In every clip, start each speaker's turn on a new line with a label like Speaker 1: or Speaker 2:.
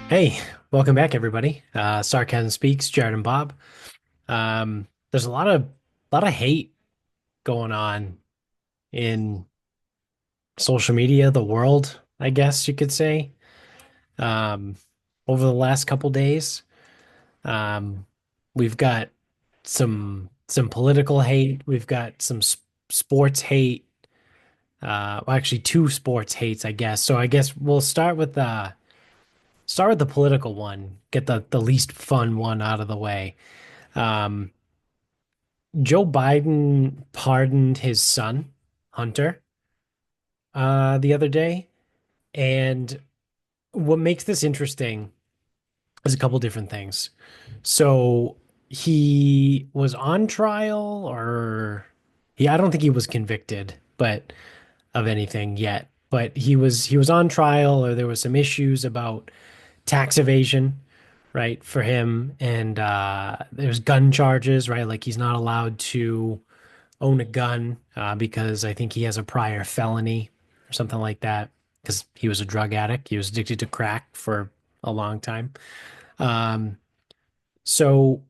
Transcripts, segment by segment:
Speaker 1: Hey, welcome back, everybody. Sarcasm speaks, Jared and Bob. There's a lot of hate going on in social media, the world, I guess you could say. Um, Over the last couple days, um, we've got some political hate, we've got some sports hate. Well, actually, two sports hates, I guess. So I guess we'll start with the political one, get the least fun one out of the way. Um, Joe Biden pardoned his son, Hunter, the other day. And what makes this interesting is a couple different things. So he was on trial, or I don't think he was convicted, but of anything yet. But he was on trial, or there was some issues about tax evasion, right, for him. And there's gun charges, right? Like he's not allowed to own a gun because I think he has a prior felony or something like that because he was a drug addict. He was addicted to crack for a long time. Um, so,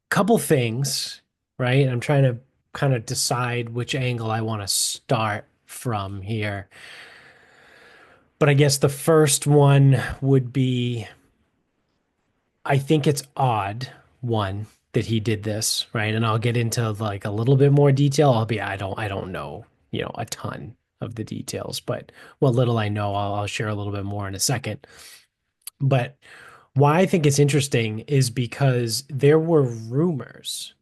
Speaker 1: couple things, right? I'm trying to kind of decide which angle I want to start from here. But I guess the first one would be I think it's odd, one, that he did this, right? And I'll get into like a little bit more detail. I don't know, a ton of the details, but what little I know, I'll share a little bit more in a second. But why I think it's interesting is because there were rumors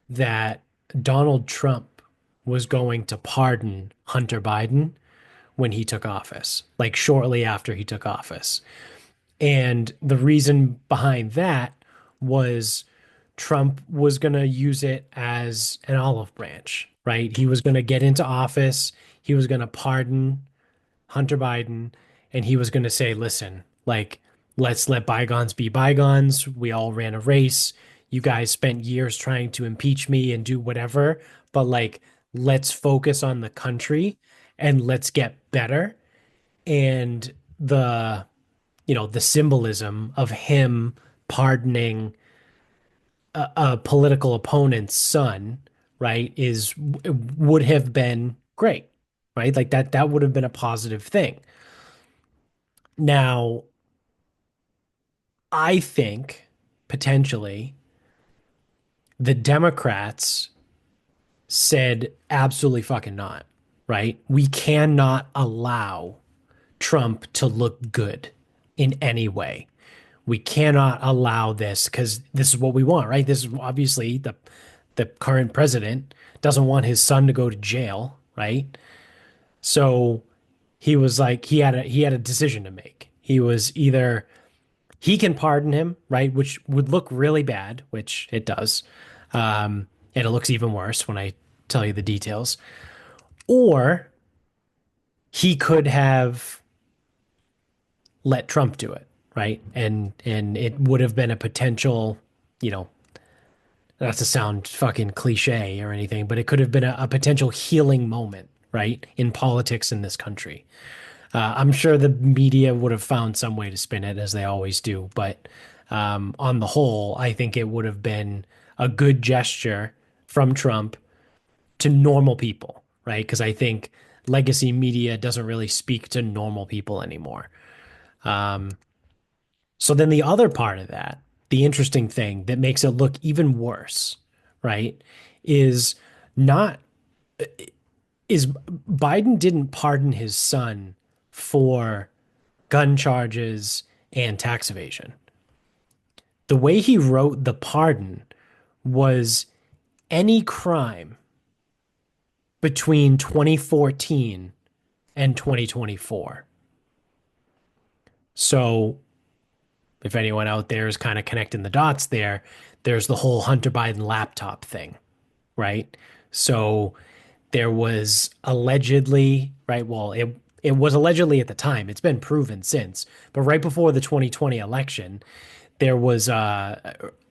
Speaker 1: that Donald Trump was going to pardon Hunter Biden when he took office, like shortly after he took office. And the reason behind that was Trump was going to use it as an olive branch, right? He was going to get into office, he was going to pardon Hunter Biden, and he was going to say, listen, like, let's let bygones be bygones. We all ran a race. You guys spent years trying to impeach me and do whatever, but like, let's focus on the country and let's get better. And the symbolism of him pardoning a political opponent's son, right, is would have been great, right? Like that would have been a positive thing. Now, I think potentially the Democrats said absolutely fucking not, right? We cannot allow Trump to look good in any way. We cannot allow this because this is what we want, right? This is obviously the current president doesn't want his son to go to jail, right? So he was like he had a decision to make. He was either he can pardon him, right, which would look really bad, which it does. And it looks even worse when I tell you the details. Or he could have let Trump do it, right? And it would have been a potential, you know, not to sound fucking cliche or anything, but it could have been a potential healing moment, right, in politics in this country. I'm sure the media would have found some way to spin it as they always do, but on the whole, I think it would have been a good gesture from Trump to normal people, right? Because I think legacy media doesn't really speak to normal people anymore. Um, So then the other part of that, the interesting thing that makes it look even worse, right, is not is Biden didn't pardon his son for gun charges and tax evasion. The way he wrote the pardon was any crime between 2014 and 2024. So if anyone out there is kind of connecting the dots there, there's the whole Hunter Biden laptop thing, right? So there was allegedly, right? Well, it was allegedly at the time. It's been proven since, but right before the 2020 election, there was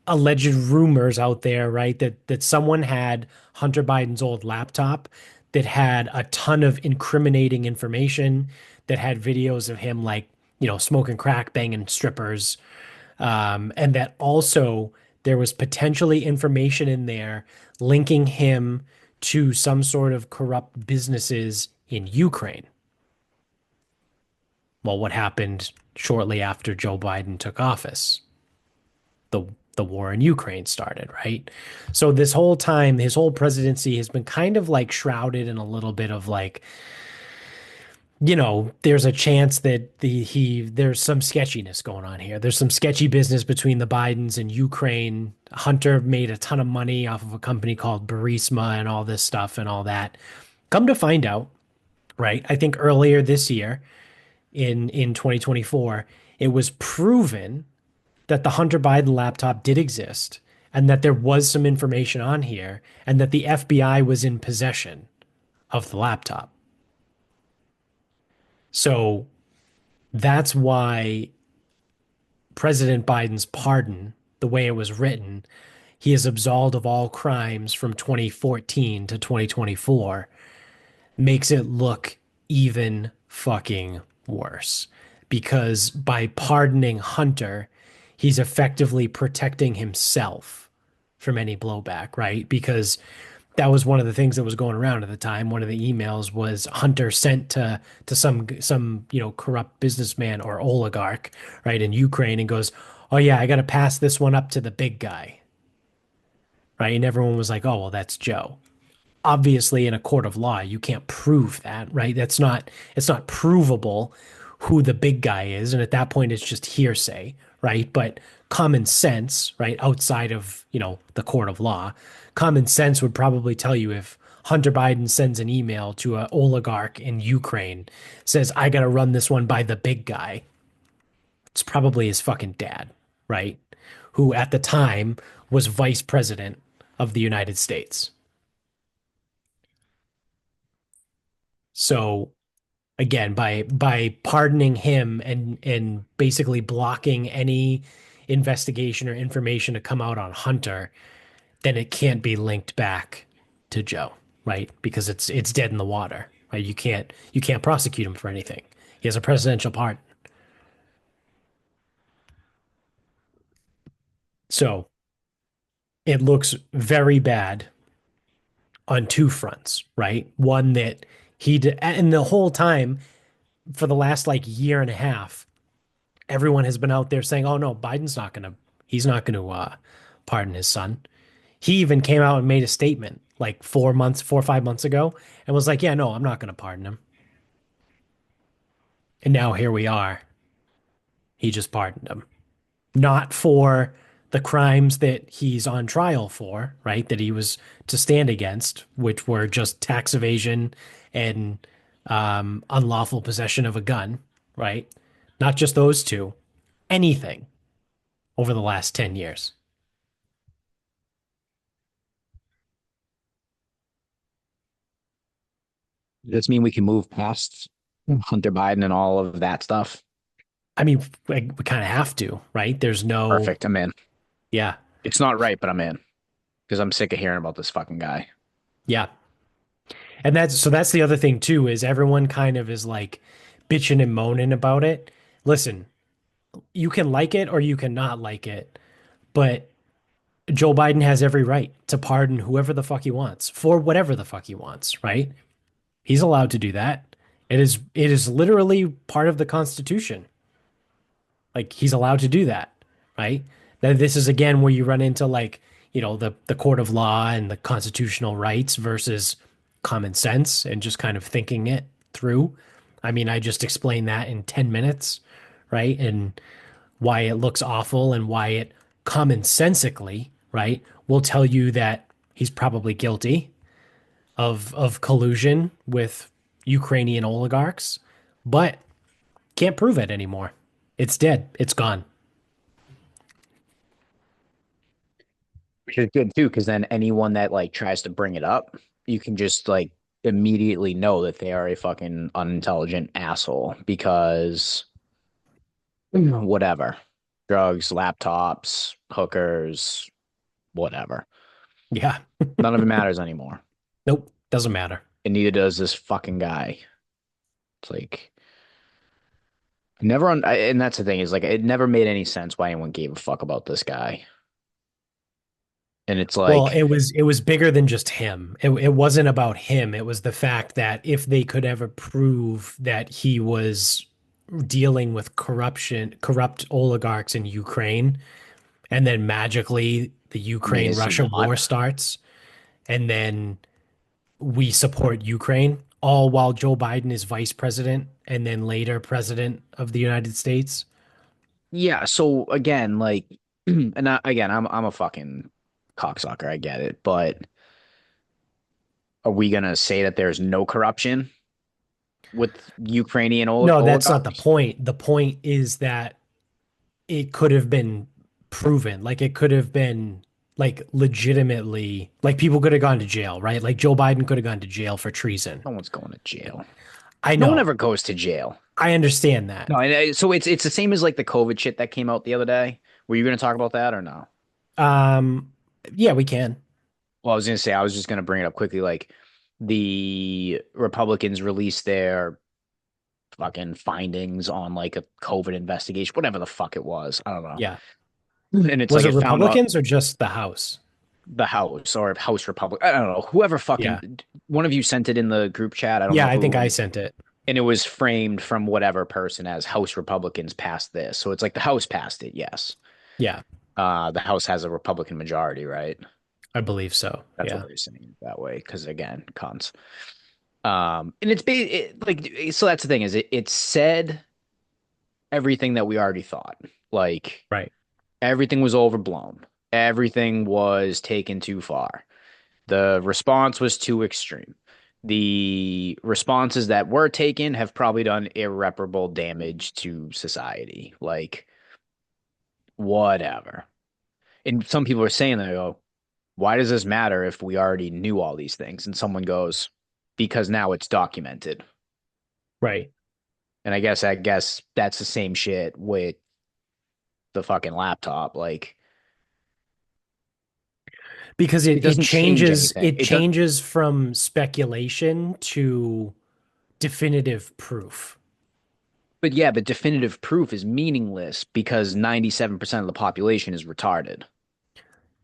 Speaker 1: alleged rumors out there, right, that someone had Hunter Biden's old laptop that had a ton of incriminating information, that had videos of him like smoking crack, banging strippers, and that also there was potentially information in there linking him to some sort of corrupt businesses in Ukraine. Well, what happened shortly after Joe Biden took office? The the war in Ukraine started, right? So this whole time, his whole presidency has been kind of like shrouded in a little bit of like, there's a chance that there's some sketchiness going on here. There's some sketchy business between the Bidens and Ukraine. Hunter made a ton of money off of a company called Burisma and all this stuff and all that. Come to find out, right? I think earlier this year in 2024, it was proven that the Hunter Biden laptop did exist and that there was some information on here and that the FBI was in possession of the laptop. So that's why President Biden's pardon, the way it was written, he is absolved of all crimes from 2014 to 2024, makes it look even fucking worse. Because by pardoning Hunter, he's effectively protecting himself from any blowback, right? Because that was one of the things that was going around at the time. One of the emails was Hunter sent to some corrupt businessman or oligarch, right, in Ukraine and goes, "Oh yeah, I got to pass this one up to the big guy." Right? And everyone was like, "Oh, well, that's Joe." Obviously in a court of law, you can't prove that, right? It's not provable who the big guy is. And at that point, it's just hearsay, right? But common sense, right, outside of, the court of law, common sense would probably tell you if Hunter Biden sends an email to an oligarch in Ukraine, says, I got to run this one by the big guy. It's probably his fucking dad, right? Who at the time was vice president of the United States. So again, by pardoning him and basically blocking any investigation or information to come out on Hunter, then it can't be linked back to Joe, right? Because it's dead in the water, right? You can't prosecute him for anything. He has a presidential pardon. So it looks very bad on two fronts, right? One that and the whole time for the last like year and a half, everyone has been out there saying, "Oh no, he's not gonna pardon his son." He even came out and made a statement like 4 or 5 months ago, and was like, "Yeah, no, I'm not gonna pardon him." And now here we are. He just pardoned him, not for the crimes that he's on trial for, right? That he was to stand against, which were just tax evasion and unlawful possession of a gun, right? Not just those two, anything over the last 10 years.
Speaker 2: Does this mean we can move past Hunter Biden and all of that stuff?
Speaker 1: I mean, we kind of have to, right? There's no,
Speaker 2: Perfect. I'm in.
Speaker 1: yeah,
Speaker 2: It's not right, but I'm in because I'm sick of hearing about this fucking guy.
Speaker 1: yeah. And that's the other thing too, is everyone kind of is like bitching and moaning about it. Listen, you can like it or you cannot like it, but Joe Biden has every right to pardon whoever the fuck he wants for whatever the fuck he wants, right? He's allowed to do that. It is literally part of the Constitution. Like he's allowed to do that, right? Now this is again where you run into like, the court of law and the constitutional rights versus common sense and just kind of thinking it through. I mean, I just explained that in 10 minutes, right? And why it looks awful and why it commonsensically, right, will tell you that he's probably guilty of collusion with Ukrainian oligarchs, but can't prove it anymore. It's dead. It's gone.
Speaker 2: Which is good too, because then anyone that like tries to bring it up, you can just like immediately know that they are a fucking unintelligent asshole because whatever. Drugs, laptops, hookers, whatever.
Speaker 1: Yeah.
Speaker 2: None of it matters anymore.
Speaker 1: Nope. Doesn't matter.
Speaker 2: And neither does this fucking guy. It's like And that's the thing is like it never made any sense why anyone gave a fuck about this guy. And it's
Speaker 1: Well,
Speaker 2: like,
Speaker 1: it was bigger than just him. It wasn't about him. It was the fact that if they could ever prove that he was dealing with corrupt oligarchs in Ukraine, and then magically the
Speaker 2: I mean, is he
Speaker 1: Ukraine-Russia war
Speaker 2: not?
Speaker 1: starts, and then we support Ukraine, all while Joe Biden is vice president and then later president of the United States.
Speaker 2: Yeah. So again, like, again, I'm a fucking cocksucker. I get it, but are we gonna say that there's no corruption with Ukrainian
Speaker 1: No, that's not the
Speaker 2: oligarchs?
Speaker 1: point. The point is that it could have been proven. Like it could have been like legitimately, like people could have gone to jail, right? Like Joe Biden could have gone to jail for treason.
Speaker 2: No one's going to jail.
Speaker 1: I
Speaker 2: No one
Speaker 1: know.
Speaker 2: ever goes to jail.
Speaker 1: I understand that.
Speaker 2: No, and so it's the same as like the COVID shit that came out the other day. Were you gonna talk about that or no?
Speaker 1: Um, yeah, we can.
Speaker 2: Well, I was gonna say I was just gonna bring it up quickly. Like the Republicans released their fucking findings on like a COVID investigation, whatever the fuck it was. I don't know.
Speaker 1: Yeah.
Speaker 2: And it's
Speaker 1: Was
Speaker 2: like
Speaker 1: it
Speaker 2: it found out
Speaker 1: Republicans or just the House?
Speaker 2: the House or House Republic. I don't know. Whoever
Speaker 1: Yeah.
Speaker 2: fucking one of you sent it in the group chat. I don't
Speaker 1: Yeah,
Speaker 2: know
Speaker 1: I think I
Speaker 2: who.
Speaker 1: sent it.
Speaker 2: And it was framed from whatever person as House Republicans passed this. So it's like the House passed it, yes.
Speaker 1: Yeah,
Speaker 2: The House has a Republican majority, right?
Speaker 1: I believe so.
Speaker 2: That's why
Speaker 1: Yeah.
Speaker 2: they're saying it that way. Because again, cons. And like so that's the thing is it said everything that we already thought. Like
Speaker 1: Right.
Speaker 2: everything was overblown. Everything was taken too far. The response was too extreme. The responses that were taken have probably done irreparable damage to society. Like, whatever. And some people are saying that, go, why does this matter if we already knew all these things? And someone goes, because now it's documented.
Speaker 1: Right.
Speaker 2: And I guess that's the same shit with the fucking laptop. Like,
Speaker 1: Because
Speaker 2: it
Speaker 1: it
Speaker 2: doesn't change
Speaker 1: changes
Speaker 2: anything.
Speaker 1: it
Speaker 2: It does,
Speaker 1: changes from speculation to definitive proof.
Speaker 2: but yeah, but definitive proof is meaningless because 97% of the population is retarded.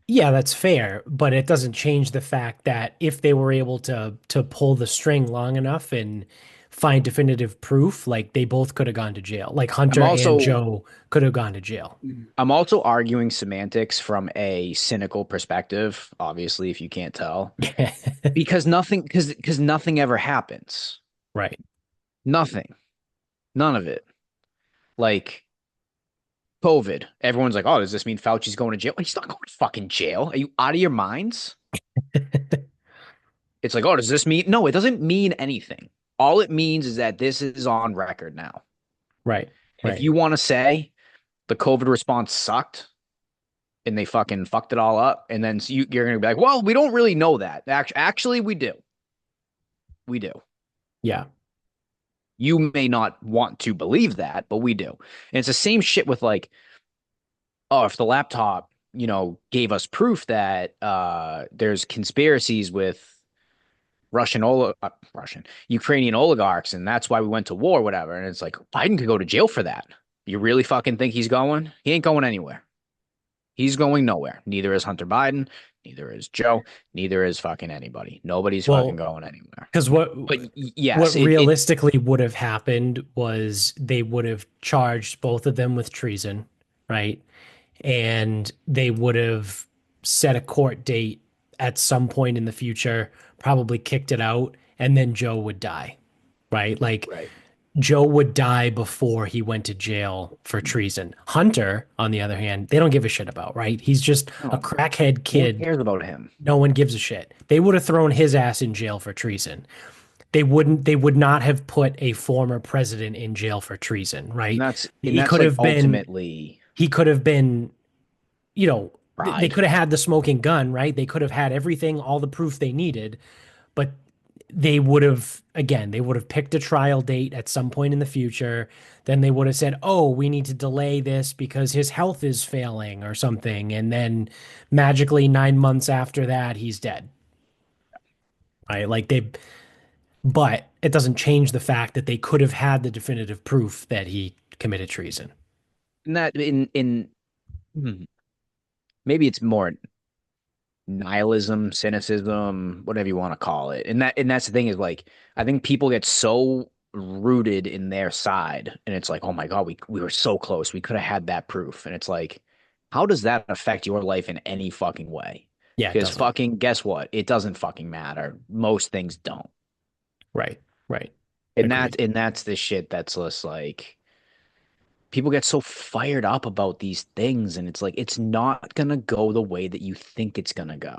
Speaker 1: Yeah, that's fair, but it doesn't change the fact that if they were able to pull the string long enough and find definitive proof, like they both could have gone to jail. Like
Speaker 2: I'm
Speaker 1: Hunter and
Speaker 2: also
Speaker 1: Joe could have gone to jail.
Speaker 2: I'm also arguing semantics from a cynical perspective, obviously, if you can't tell. Because nothing ever happens.
Speaker 1: Right.
Speaker 2: Nothing. None of it. Like COVID. Everyone's like, oh, does this mean Fauci's going to jail? He's not going to fucking jail. Are you out of your minds? It's like, oh, does this mean? No, it doesn't mean anything. All it means is that this is on record now.
Speaker 1: Right.
Speaker 2: And if
Speaker 1: Right.
Speaker 2: you want to say the COVID response sucked and they fucking fucked it all up, and then you're going to be like, well, we don't really know that. Actually, we do. We do.
Speaker 1: Yeah.
Speaker 2: You may not want to believe that, but we do. And it's the same shit with like, oh, if the laptop, gave us proof that there's conspiracies with Ukrainian oligarchs, and that's why we went to war, whatever. And it's like Biden could go to jail for that. You really fucking think he's going? He ain't going anywhere. He's going nowhere. Neither is Hunter Biden. Neither is Joe. Neither is fucking anybody. Nobody's fucking
Speaker 1: Well,
Speaker 2: going anywhere.
Speaker 1: because
Speaker 2: But
Speaker 1: what
Speaker 2: yes, it
Speaker 1: realistically would have happened was they would have charged both of them with treason, right? And they would have set a court date at some point in the future, probably kicked it out, and then Joe would die, right? Like
Speaker 2: right.
Speaker 1: Joe would die before he went to jail for treason. Hunter, on the other hand, they don't give a shit about, right? He's just a
Speaker 2: No,
Speaker 1: crackhead
Speaker 2: no one
Speaker 1: kid.
Speaker 2: cares about him.
Speaker 1: No one gives a shit. They would have thrown his ass in jail for treason. They would not have put a former president in jail for treason,
Speaker 2: And
Speaker 1: right?
Speaker 2: that's and
Speaker 1: He
Speaker 2: that's
Speaker 1: could
Speaker 2: like
Speaker 1: have been
Speaker 2: ultimately
Speaker 1: he could have been, you know, they
Speaker 2: pride.
Speaker 1: could have had the smoking gun, right? They could have had everything, all the proof they needed, but they would have picked a trial date at some point in the future. Then they would have said, "Oh, we need to delay this because his health is failing or something." And then magically 9 months after that, he's dead. Right? But it doesn't change the fact that they could have had the definitive proof that he committed treason.
Speaker 2: And that in hmm, maybe it's more nihilism, cynicism, whatever you want to call it. And that's the thing is like I think people get so rooted in their side and it's like, "Oh my God, we were so close. We could have had that proof." And it's like, how does that affect your life in any fucking way?
Speaker 1: Yeah, it
Speaker 2: Because
Speaker 1: doesn't.
Speaker 2: fucking guess what? It doesn't fucking matter. Most things don't.
Speaker 1: Right, right.
Speaker 2: And
Speaker 1: Agreed.
Speaker 2: that's the shit that's just like people get so fired up about these things and it's like it's not gonna go the way that you think it's gonna go.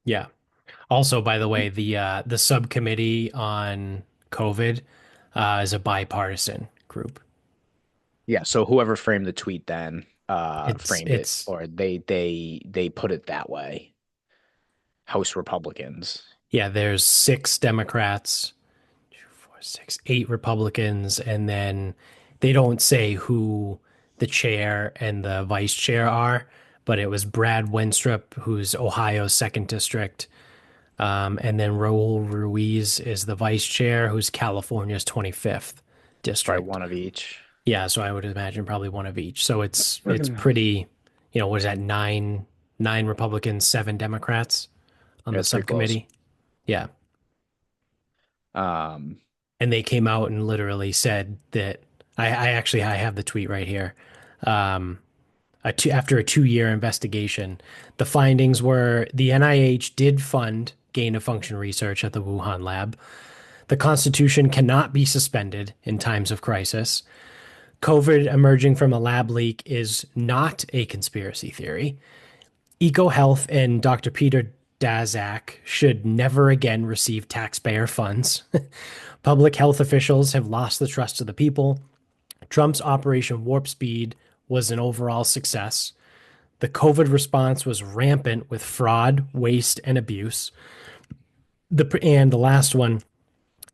Speaker 1: Yeah. Also, by the way, the subcommittee on COVID is a bipartisan group.
Speaker 2: Yeah, so whoever framed the tweet then
Speaker 1: It's
Speaker 2: framed it
Speaker 1: it's
Speaker 2: or they put it that way. House Republicans.
Speaker 1: yeah, there's six Democrats, two, four, six, eight Republicans, and then they don't say who the chair and the vice chair are, but it was Brad Wenstrup, who's Ohio's second district, and then Raul Ruiz is the vice chair, who's California's 25th
Speaker 2: Probably
Speaker 1: district.
Speaker 2: one of each.
Speaker 1: Yeah, so I would imagine probably one of each. So it's
Speaker 2: Yeah,
Speaker 1: pretty, what is that, nine Republicans, seven Democrats on the
Speaker 2: it's pretty close.
Speaker 1: subcommittee? Yeah.
Speaker 2: Um,
Speaker 1: And they came out and literally said that I have the tweet right here. Um, after a 2-year investigation, the findings were the NIH did fund gain of function research at the Wuhan lab. The Constitution cannot be suspended in times of crisis. COVID emerging from a lab leak is not a conspiracy theory. EcoHealth and Dr. Peter Daszak should never again receive taxpayer funds. Public health officials have lost the trust of the people. Trump's Operation Warp Speed was an overall success. The COVID response was rampant with fraud, waste, and abuse. And the last one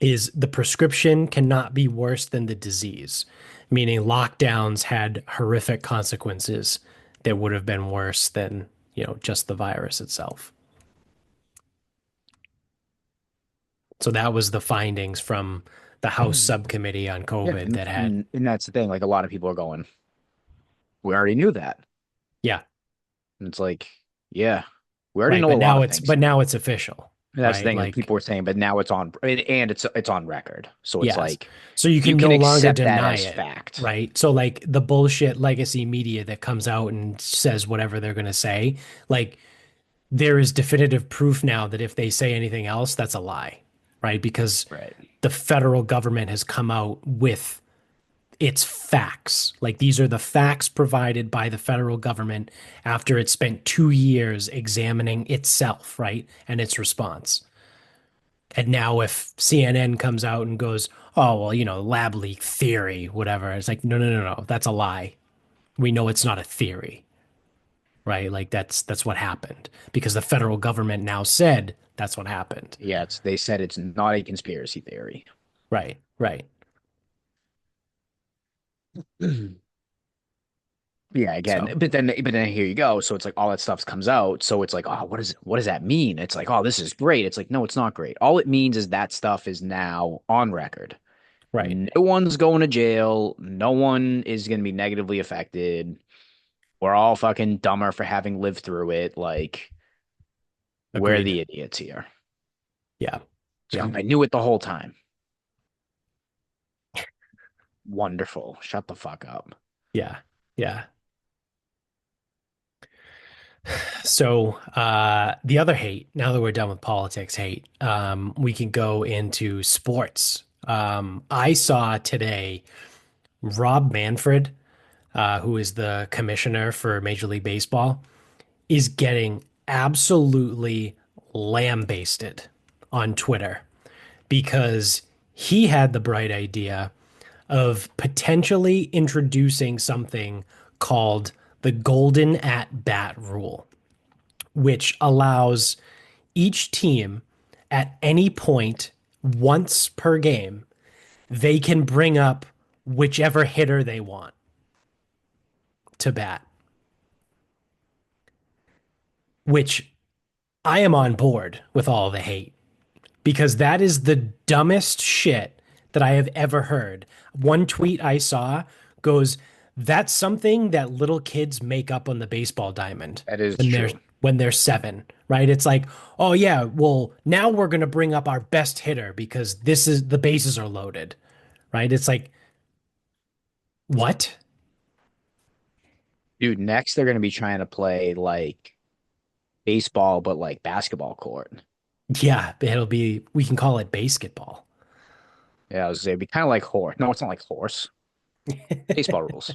Speaker 1: is the prescription cannot be worse than the disease, meaning lockdowns had horrific consequences that would have been worse than, just the virus itself. So that was the findings from the House subcommittee on
Speaker 2: yeah,
Speaker 1: COVID that had,
Speaker 2: and that's the thing. Like a lot of people are going, we already knew that.
Speaker 1: yeah,
Speaker 2: And it's like, yeah, we already
Speaker 1: right.
Speaker 2: know a
Speaker 1: But
Speaker 2: lot
Speaker 1: now
Speaker 2: of
Speaker 1: it's
Speaker 2: things.
Speaker 1: but now it's official,
Speaker 2: And that's the
Speaker 1: right?
Speaker 2: thing. Like
Speaker 1: Like,
Speaker 2: people were saying, but now it's on, and it's on record. So it's
Speaker 1: yes.
Speaker 2: like
Speaker 1: So you
Speaker 2: you
Speaker 1: can
Speaker 2: can
Speaker 1: no longer
Speaker 2: accept that
Speaker 1: deny
Speaker 2: as
Speaker 1: it,
Speaker 2: fact.
Speaker 1: right? So like the bullshit legacy media that comes out and says whatever they're going to say, like there is definitive proof now that if they say anything else, that's a lie, right? Because
Speaker 2: Right.
Speaker 1: the federal government has come out with its facts. Like these are the facts provided by the federal government after it spent 2 years examining itself, right? And its response. And now if CNN comes out and goes, oh, well, lab leak theory, whatever, it's like, no, no, no, no, that's a lie. We know it's not a theory, right? Like that's what happened because the federal government now said that's what happened.
Speaker 2: Yeah, they said it's not a conspiracy theory.
Speaker 1: Right, right.
Speaker 2: Yeah, again,
Speaker 1: So,
Speaker 2: but then here you go. So it's like all that stuff comes out. So it's like, oh, what does that mean? It's like, oh, this is great. It's like, no, it's not great. All it means is that stuff is now on record.
Speaker 1: right.
Speaker 2: No one's going to jail. No one is going to be negatively affected. We're all fucking dumber for having lived through it. Like, we're
Speaker 1: Agreed.
Speaker 2: the idiots here.
Speaker 1: Yeah.
Speaker 2: So
Speaker 1: Yeah.
Speaker 2: I knew it the whole time. Wonderful. Shut the fuck up.
Speaker 1: Yeah. Yeah. So, the other hate, now that we're done with politics hate, we can go into sports. I saw today Rob Manfred, who is the commissioner for Major League Baseball, is getting absolutely lambasted on Twitter because he had the bright idea of potentially introducing something called the golden at bat rule, which allows each team at any point once per game, they can bring up whichever hitter they want to bat, which I am on board with all the hate because that is the dumbest shit that I have ever heard. One tweet I saw goes, that's something that little kids make up on the baseball diamond
Speaker 2: That is
Speaker 1: when they're
Speaker 2: true.
Speaker 1: when they're 7, right? It's like, oh yeah, well, now we're gonna bring up our best hitter because this is the bases are loaded, right? It's like, what?
Speaker 2: Dude, next they're gonna be trying to play like baseball, but like basketball court.
Speaker 1: Yeah, it'll be we can call it basketball.
Speaker 2: Yeah, I was it'd be kind of like horse. No, it's not like horse. Baseball rules.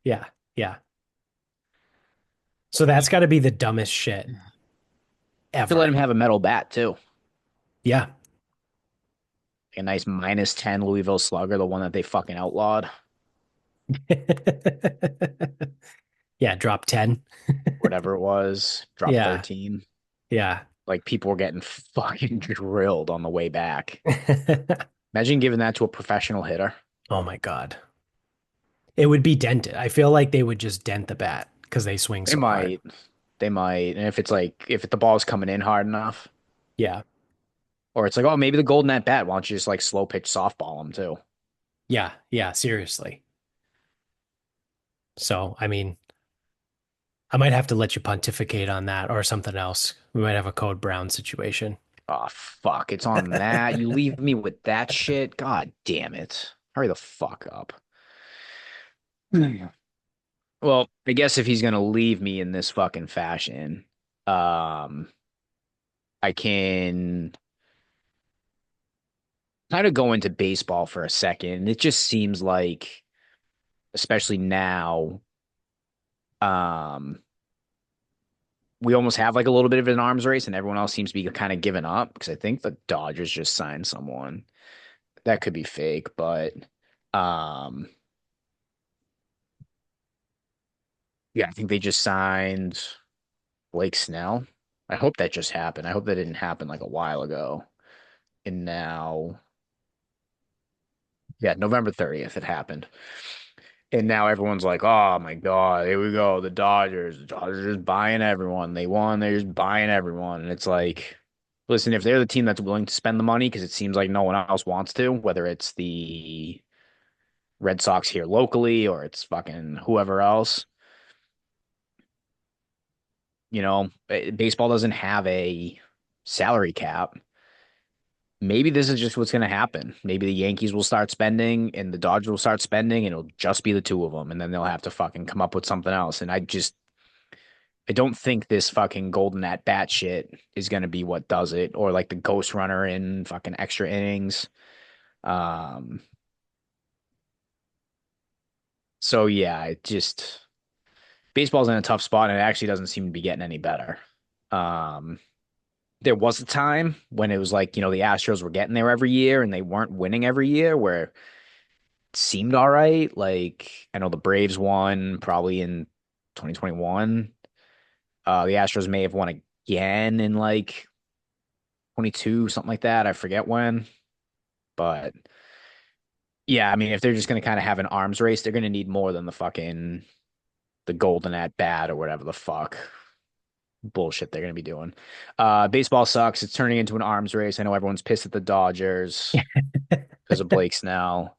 Speaker 1: Yeah, yeah. So that's got to be the dumbest shit
Speaker 2: Should let
Speaker 1: ever.
Speaker 2: him have a metal bat too.
Speaker 1: Yeah.
Speaker 2: A nice -10 Louisville Slugger, the one that they fucking outlawed.
Speaker 1: Yeah, drop 10.
Speaker 2: Whatever it was, drop
Speaker 1: Yeah,
Speaker 2: 13.
Speaker 1: yeah.
Speaker 2: Like people were getting fucking drilled on the way back. Imagine giving that to a professional hitter.
Speaker 1: Oh my God. It would be dented. I feel like they would just dent the bat because they swing
Speaker 2: They
Speaker 1: so hard.
Speaker 2: might, they might. And if it's like if the ball's coming in hard enough,
Speaker 1: Yeah,
Speaker 2: or it's like, oh, maybe the golden net bat, why don't you just like slow pitch softball them too?
Speaker 1: yeah, yeah, seriously. So, I mean, I might have to let you pontificate on that or something else. We might have a Code Brown situation.
Speaker 2: Oh fuck, it's on that. You leave me with that shit. God damn it. Hurry the fuck up. Well, I guess if he's gonna leave me in this fucking fashion, um, I can kind of go into baseball for a second. It just seems like, especially now, um, we almost have like a little bit of an arms race, and everyone else seems to be kind of giving up because I think the Dodgers just signed someone that could be fake, but um, yeah, I think they just signed Blake Snell. I hope that just happened. I hope that didn't happen like a while ago. And now, yeah, November 30th, it happened. And now everyone's like, oh my God, here we go. The Dodgers. The Dodgers are just buying everyone. They won. They're just buying everyone. And it's like, listen, if they're the team that's willing to spend the money, because it seems like no one else wants to, whether it's the Red Sox here locally or it's fucking whoever else, baseball doesn't have a salary cap. Maybe this is just what's going to happen. Maybe the Yankees will start spending and the Dodgers will start spending and it'll just be the two of them. And then they'll have to fucking come up with something else. And I don't think this fucking golden at bat shit is going to be what does it or like the ghost runner in fucking extra innings. Um, so yeah, baseball's in a tough spot and it actually doesn't seem to be getting any better. Um, there was a time when it was like, the Astros were getting there every year and they weren't winning every year where seemed all right. Like I know the Braves won probably in 2021. The Astros may have won again in like 22, something like that. I forget when. But yeah, I mean, if they're just going to kind of have an arms race, they're going to need more than the golden at bat or whatever the fuck bullshit they're going to be doing. Baseball sucks. It's turning into an arms race. I know everyone's pissed at the Dodgers because of Blake Snell.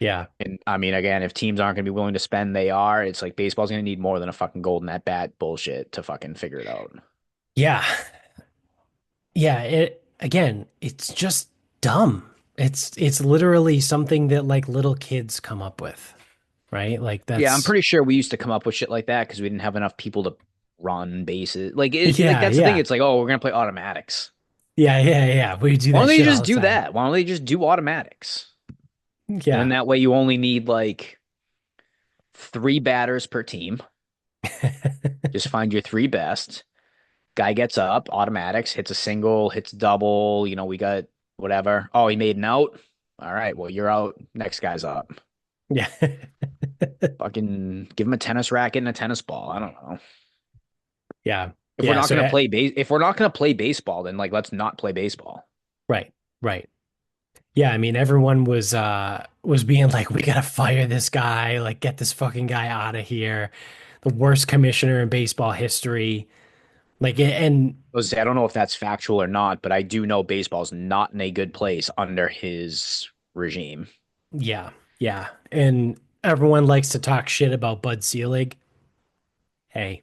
Speaker 1: Yeah.
Speaker 2: And I mean, again, if teams aren't going to be willing to spend, they are. It's like baseball's going to need more than a fucking golden at bat bullshit to fucking figure it out.
Speaker 1: Yeah. Yeah. It again, it's just dumb. It's literally something that like little kids come up with, right? Like
Speaker 2: Yeah, I'm
Speaker 1: that's
Speaker 2: pretty sure we used to come up with shit like that because we didn't have enough people to run bases. Like
Speaker 1: yeah,
Speaker 2: that's the thing.
Speaker 1: yeah.
Speaker 2: It's like, oh, we're gonna play automatics.
Speaker 1: Yeah, yeah, yeah. We do
Speaker 2: Why don't
Speaker 1: that
Speaker 2: they
Speaker 1: shit all
Speaker 2: just
Speaker 1: the
Speaker 2: do
Speaker 1: time.
Speaker 2: that? Why don't they just do automatics? And then
Speaker 1: Yeah.
Speaker 2: that way you only need like three batters per team. Just find your three best. Guy gets up, automatics, hits a single, hits a double. We got whatever. Oh, he made an out. All right, well, you're out. Next guy's up.
Speaker 1: Yeah.
Speaker 2: Fucking give him a tennis racket and a tennis ball. I don't know.
Speaker 1: Yeah.
Speaker 2: If we're
Speaker 1: Yeah.
Speaker 2: not
Speaker 1: So
Speaker 2: gonna play if we're not gonna play baseball, then like let's not play baseball.
Speaker 1: right, right. Yeah, I mean everyone was being like, we gotta fire this guy, like get this fucking guy out of here. The worst commissioner in baseball history. And
Speaker 2: I don't know if that's factual or not, but I do know baseball's not in a good place under his regime.
Speaker 1: yeah, yeah. And Everyone likes to talk shit about Bud Selig. Hey,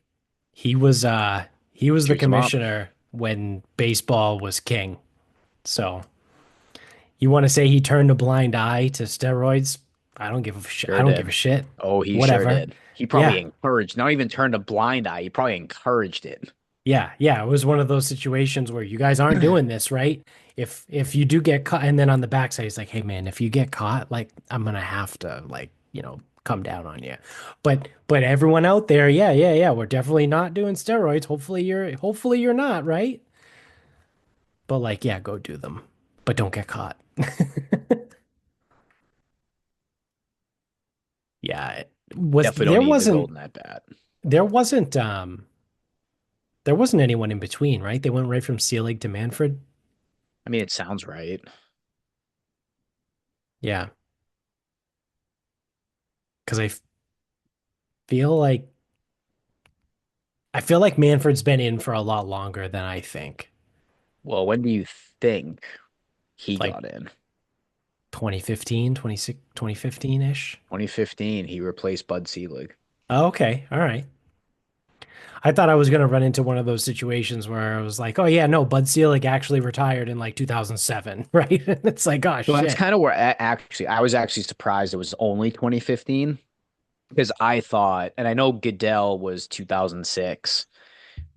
Speaker 1: he was he was the
Speaker 2: Juice him up.
Speaker 1: commissioner when baseball was king. So you want to say he turned a blind eye to steroids? I don't give a shit. I
Speaker 2: Sure
Speaker 1: don't give a
Speaker 2: did.
Speaker 1: shit.
Speaker 2: Oh, he sure
Speaker 1: Whatever.
Speaker 2: did. He probably
Speaker 1: Yeah.
Speaker 2: encouraged, not even turned a blind eye. He probably encouraged it.
Speaker 1: Yeah. Yeah. It was one of those situations where you guys aren't doing this, right? If you do get caught, and then on the backside, he's like, hey man, if you get caught, like I'm gonna have to like, come down on you. But everyone out there, yeah, yeah, yeah, we're definitely not doing steroids. Hopefully you're not, right? But like, yeah, go do them. But don't get caught. Yeah. Was
Speaker 2: Definitely don't need the golden at bat.
Speaker 1: there wasn't there wasn't anyone in between, right? They went right from Seelig to Manfred.
Speaker 2: I mean, it sounds right.
Speaker 1: Yeah. Because feel like I feel like Manfred's been in for a lot longer than I think.
Speaker 2: Well, when do you think he
Speaker 1: Like
Speaker 2: got in?
Speaker 1: 2015, 2015-ish.
Speaker 2: 2015, he replaced Bud Selig.
Speaker 1: Oh, okay. All right. I thought I was going to run into one of those situations where I was like, oh, yeah, no, Bud Selig actually retired in like 2007, right? It's like, oh,
Speaker 2: So that's
Speaker 1: shit.
Speaker 2: kind of where I was actually surprised it was only 2015 because I thought, and I know Goodell was 2006,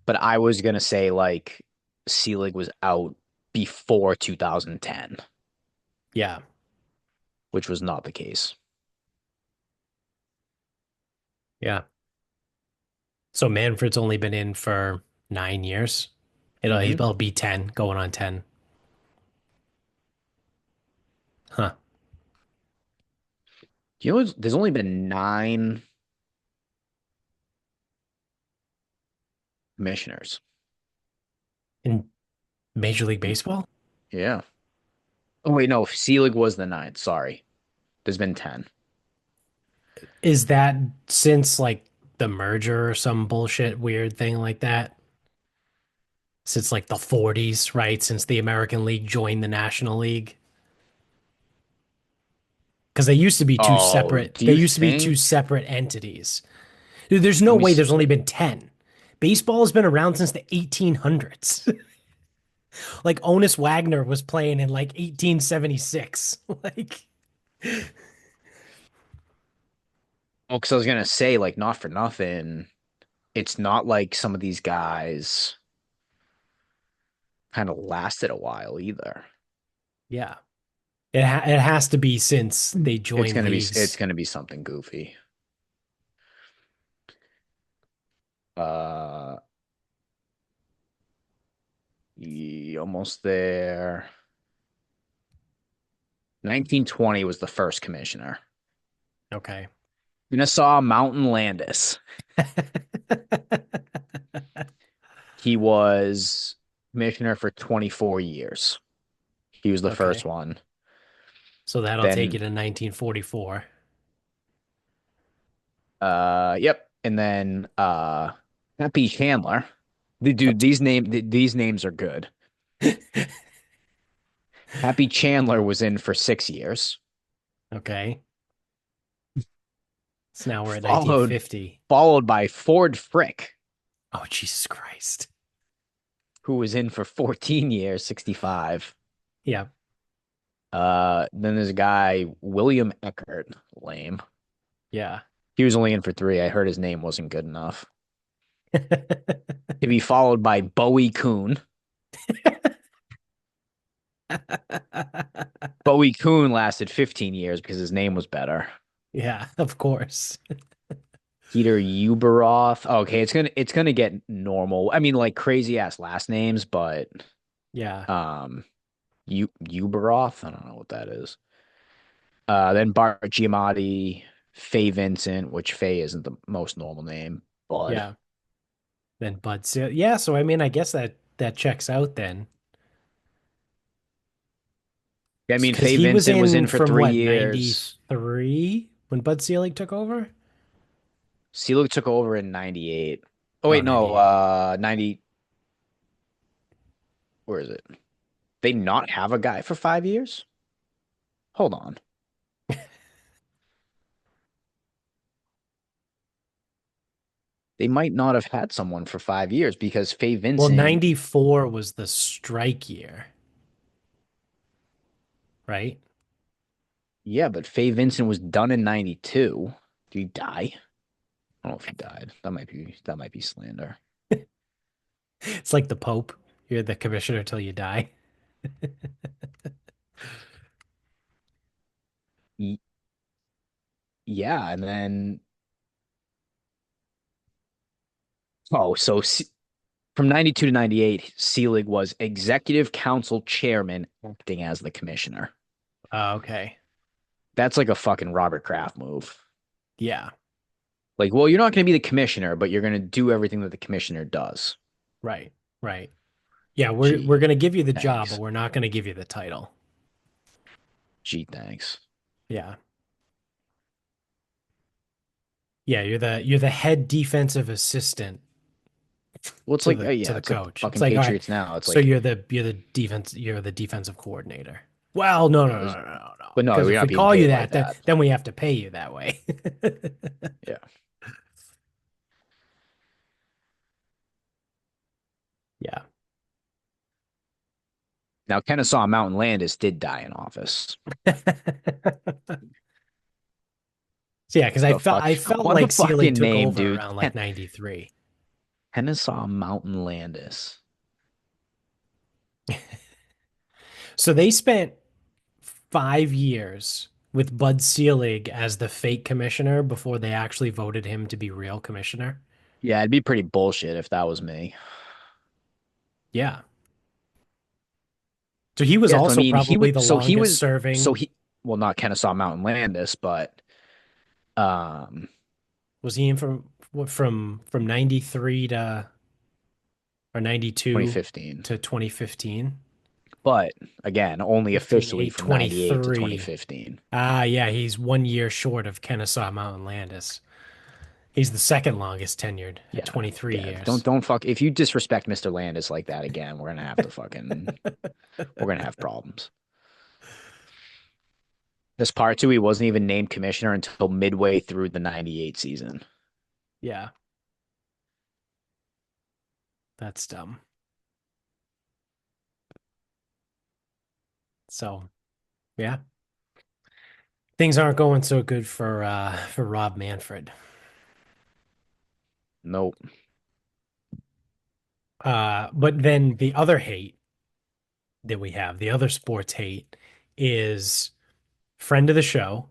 Speaker 2: but I was gonna say like Selig was out before 2010,
Speaker 1: Yeah.
Speaker 2: which was not the case.
Speaker 1: Yeah. So Manfred's only been in for 9 years.
Speaker 2: Hmm.
Speaker 1: It'll be 10, going on 10. Huh.
Speaker 2: You know, there's only been nine commissioners.
Speaker 1: In Major League Baseball?
Speaker 2: Yeah. Oh wait, no, Selig was the ninth. Sorry, there's been 10.
Speaker 1: Is that since like the merger or some bullshit weird thing like that? Since like the 40s, right? Since the American League joined the National League? Because
Speaker 2: Oh, do
Speaker 1: they
Speaker 2: you
Speaker 1: used to be two
Speaker 2: think?
Speaker 1: separate entities. Dude, there's no
Speaker 2: Let me
Speaker 1: way
Speaker 2: see.
Speaker 1: there's only been 10. Baseball has been around since the 1800s. Like Honus Wagner was playing in like 1876. Like,
Speaker 2: Oh, because I was gonna say, like, not for nothing, it's not like some of these guys kind of lasted a while either.
Speaker 1: yeah. It has to be since they joined
Speaker 2: It's
Speaker 1: leagues.
Speaker 2: gonna be something goofy. Uh, almost there. 1920 was the first commissioner.
Speaker 1: Okay.
Speaker 2: Nassau Mountain Landis. He was commissioner for 24 years. He was the first
Speaker 1: Okay.
Speaker 2: one.
Speaker 1: So that'll take you
Speaker 2: Then,
Speaker 1: to 1944.
Speaker 2: yep. And then, Happy Chandler. Dude, these names are good. Happy Chandler was in for 6 years,
Speaker 1: Okay. So now we're at
Speaker 2: followed
Speaker 1: 1950.
Speaker 2: followed by Ford Frick,
Speaker 1: Oh, Jesus Christ.
Speaker 2: who was in for 14 years, 65.
Speaker 1: Yeah.
Speaker 2: Then there's a guy, William Eckert, lame.
Speaker 1: Yeah.
Speaker 2: He was only in for three. I heard his name wasn't good enough. To be followed by Bowie Kuhn. Bowie Kuhn lasted 15 years because his name was better.
Speaker 1: Yeah, of course.
Speaker 2: Peter Uberoth. Okay, it's gonna get normal. I mean, like crazy ass last names, but
Speaker 1: Yeah.
Speaker 2: um, Uberoth. I don't know what that is. Then Bart Giamatti, Faye Vincent, which Faye isn't the most normal name. Bud.
Speaker 1: Yeah. Then Bud Selig. Yeah, so I mean, I guess that checks out then.
Speaker 2: I mean,
Speaker 1: Because
Speaker 2: Faye
Speaker 1: he was
Speaker 2: Vincent was
Speaker 1: in
Speaker 2: in for
Speaker 1: from
Speaker 2: three
Speaker 1: what,
Speaker 2: years.
Speaker 1: 93 when Bud Selig took over?
Speaker 2: Selig took over in 98. Oh
Speaker 1: Oh,
Speaker 2: wait, no,
Speaker 1: 98.
Speaker 2: 90. Where is it? They not have a guy for 5 years? Hold on. They might not have had someone for 5 years because Faye
Speaker 1: Well,
Speaker 2: Vincent,
Speaker 1: 94 was the strike year, right?
Speaker 2: yeah, but Faye Vincent was done in 92. Did he die? I don't know if he died. That might be slander.
Speaker 1: It's like the Pope. You're the commissioner till you die.
Speaker 2: Y- Yeah, and then from 92 to 98, Selig was executive council chairman acting as the commissioner.
Speaker 1: Okay.
Speaker 2: That's like a fucking Robert Kraft move.
Speaker 1: Yeah.
Speaker 2: Like, well, you're not going to be the commissioner, but you're going to do everything that the commissioner does.
Speaker 1: Right. Right. Yeah, we're
Speaker 2: Gee,
Speaker 1: gonna give you the job, but
Speaker 2: thanks.
Speaker 1: we're not gonna give you the title.
Speaker 2: Gee, thanks.
Speaker 1: Yeah. Yeah, you're the head defensive assistant
Speaker 2: Well, it's
Speaker 1: to
Speaker 2: like,
Speaker 1: the to
Speaker 2: yeah,
Speaker 1: the
Speaker 2: it's like the
Speaker 1: coach. It's
Speaker 2: fucking
Speaker 1: like, all right,
Speaker 2: Patriots now. It's
Speaker 1: so
Speaker 2: like,
Speaker 1: you're the defensive coordinator. Well, no, no,
Speaker 2: no,
Speaker 1: no, no, no, no.
Speaker 2: but no,
Speaker 1: Because
Speaker 2: we're
Speaker 1: if
Speaker 2: not
Speaker 1: we
Speaker 2: being
Speaker 1: call you
Speaker 2: paid like
Speaker 1: that, then
Speaker 2: that.
Speaker 1: then we have to pay you that way.
Speaker 2: Yeah.
Speaker 1: Yeah.
Speaker 2: Now, Kennesaw Mountain Landis did die in office.
Speaker 1: So yeah, because I
Speaker 2: The
Speaker 1: felt
Speaker 2: fuck?
Speaker 1: I felt
Speaker 2: What a
Speaker 1: like Selig
Speaker 2: fucking
Speaker 1: took
Speaker 2: name,
Speaker 1: over
Speaker 2: dude.
Speaker 1: around like 93.
Speaker 2: Kennesaw Mountain Landis.
Speaker 1: So they spent 5 years with Bud Selig as the fake commissioner before they actually voted him to be real commissioner.
Speaker 2: Yeah, it'd be pretty bullshit if that was me.
Speaker 1: Yeah. So he was
Speaker 2: Yeah, so I
Speaker 1: also
Speaker 2: mean,
Speaker 1: probably the longest
Speaker 2: so
Speaker 1: serving.
Speaker 2: he, well, not Kennesaw Mountain Landis, but um,
Speaker 1: Was he in from 93 to or 92
Speaker 2: 2015.
Speaker 1: to 2015?
Speaker 2: But again, only
Speaker 1: 15,
Speaker 2: officially
Speaker 1: 8,
Speaker 2: from 98 to
Speaker 1: 23.
Speaker 2: 2015.
Speaker 1: Ah, yeah, he's 1 year short of Kennesaw Mountain Landis. He's the second longest tenured at
Speaker 2: Yeah,
Speaker 1: 23
Speaker 2: yeah. Don't
Speaker 1: years.
Speaker 2: don't fuck. If you disrespect Mr. Landis like that again, we're gonna have problems. This part two, he wasn't even named commissioner until midway through the 98 season.
Speaker 1: Yeah, that's dumb. So, yeah, things aren't going so good for Rob Manfred.
Speaker 2: Nope.
Speaker 1: But then the other hate that we have, the other sports hate, is friend of the show,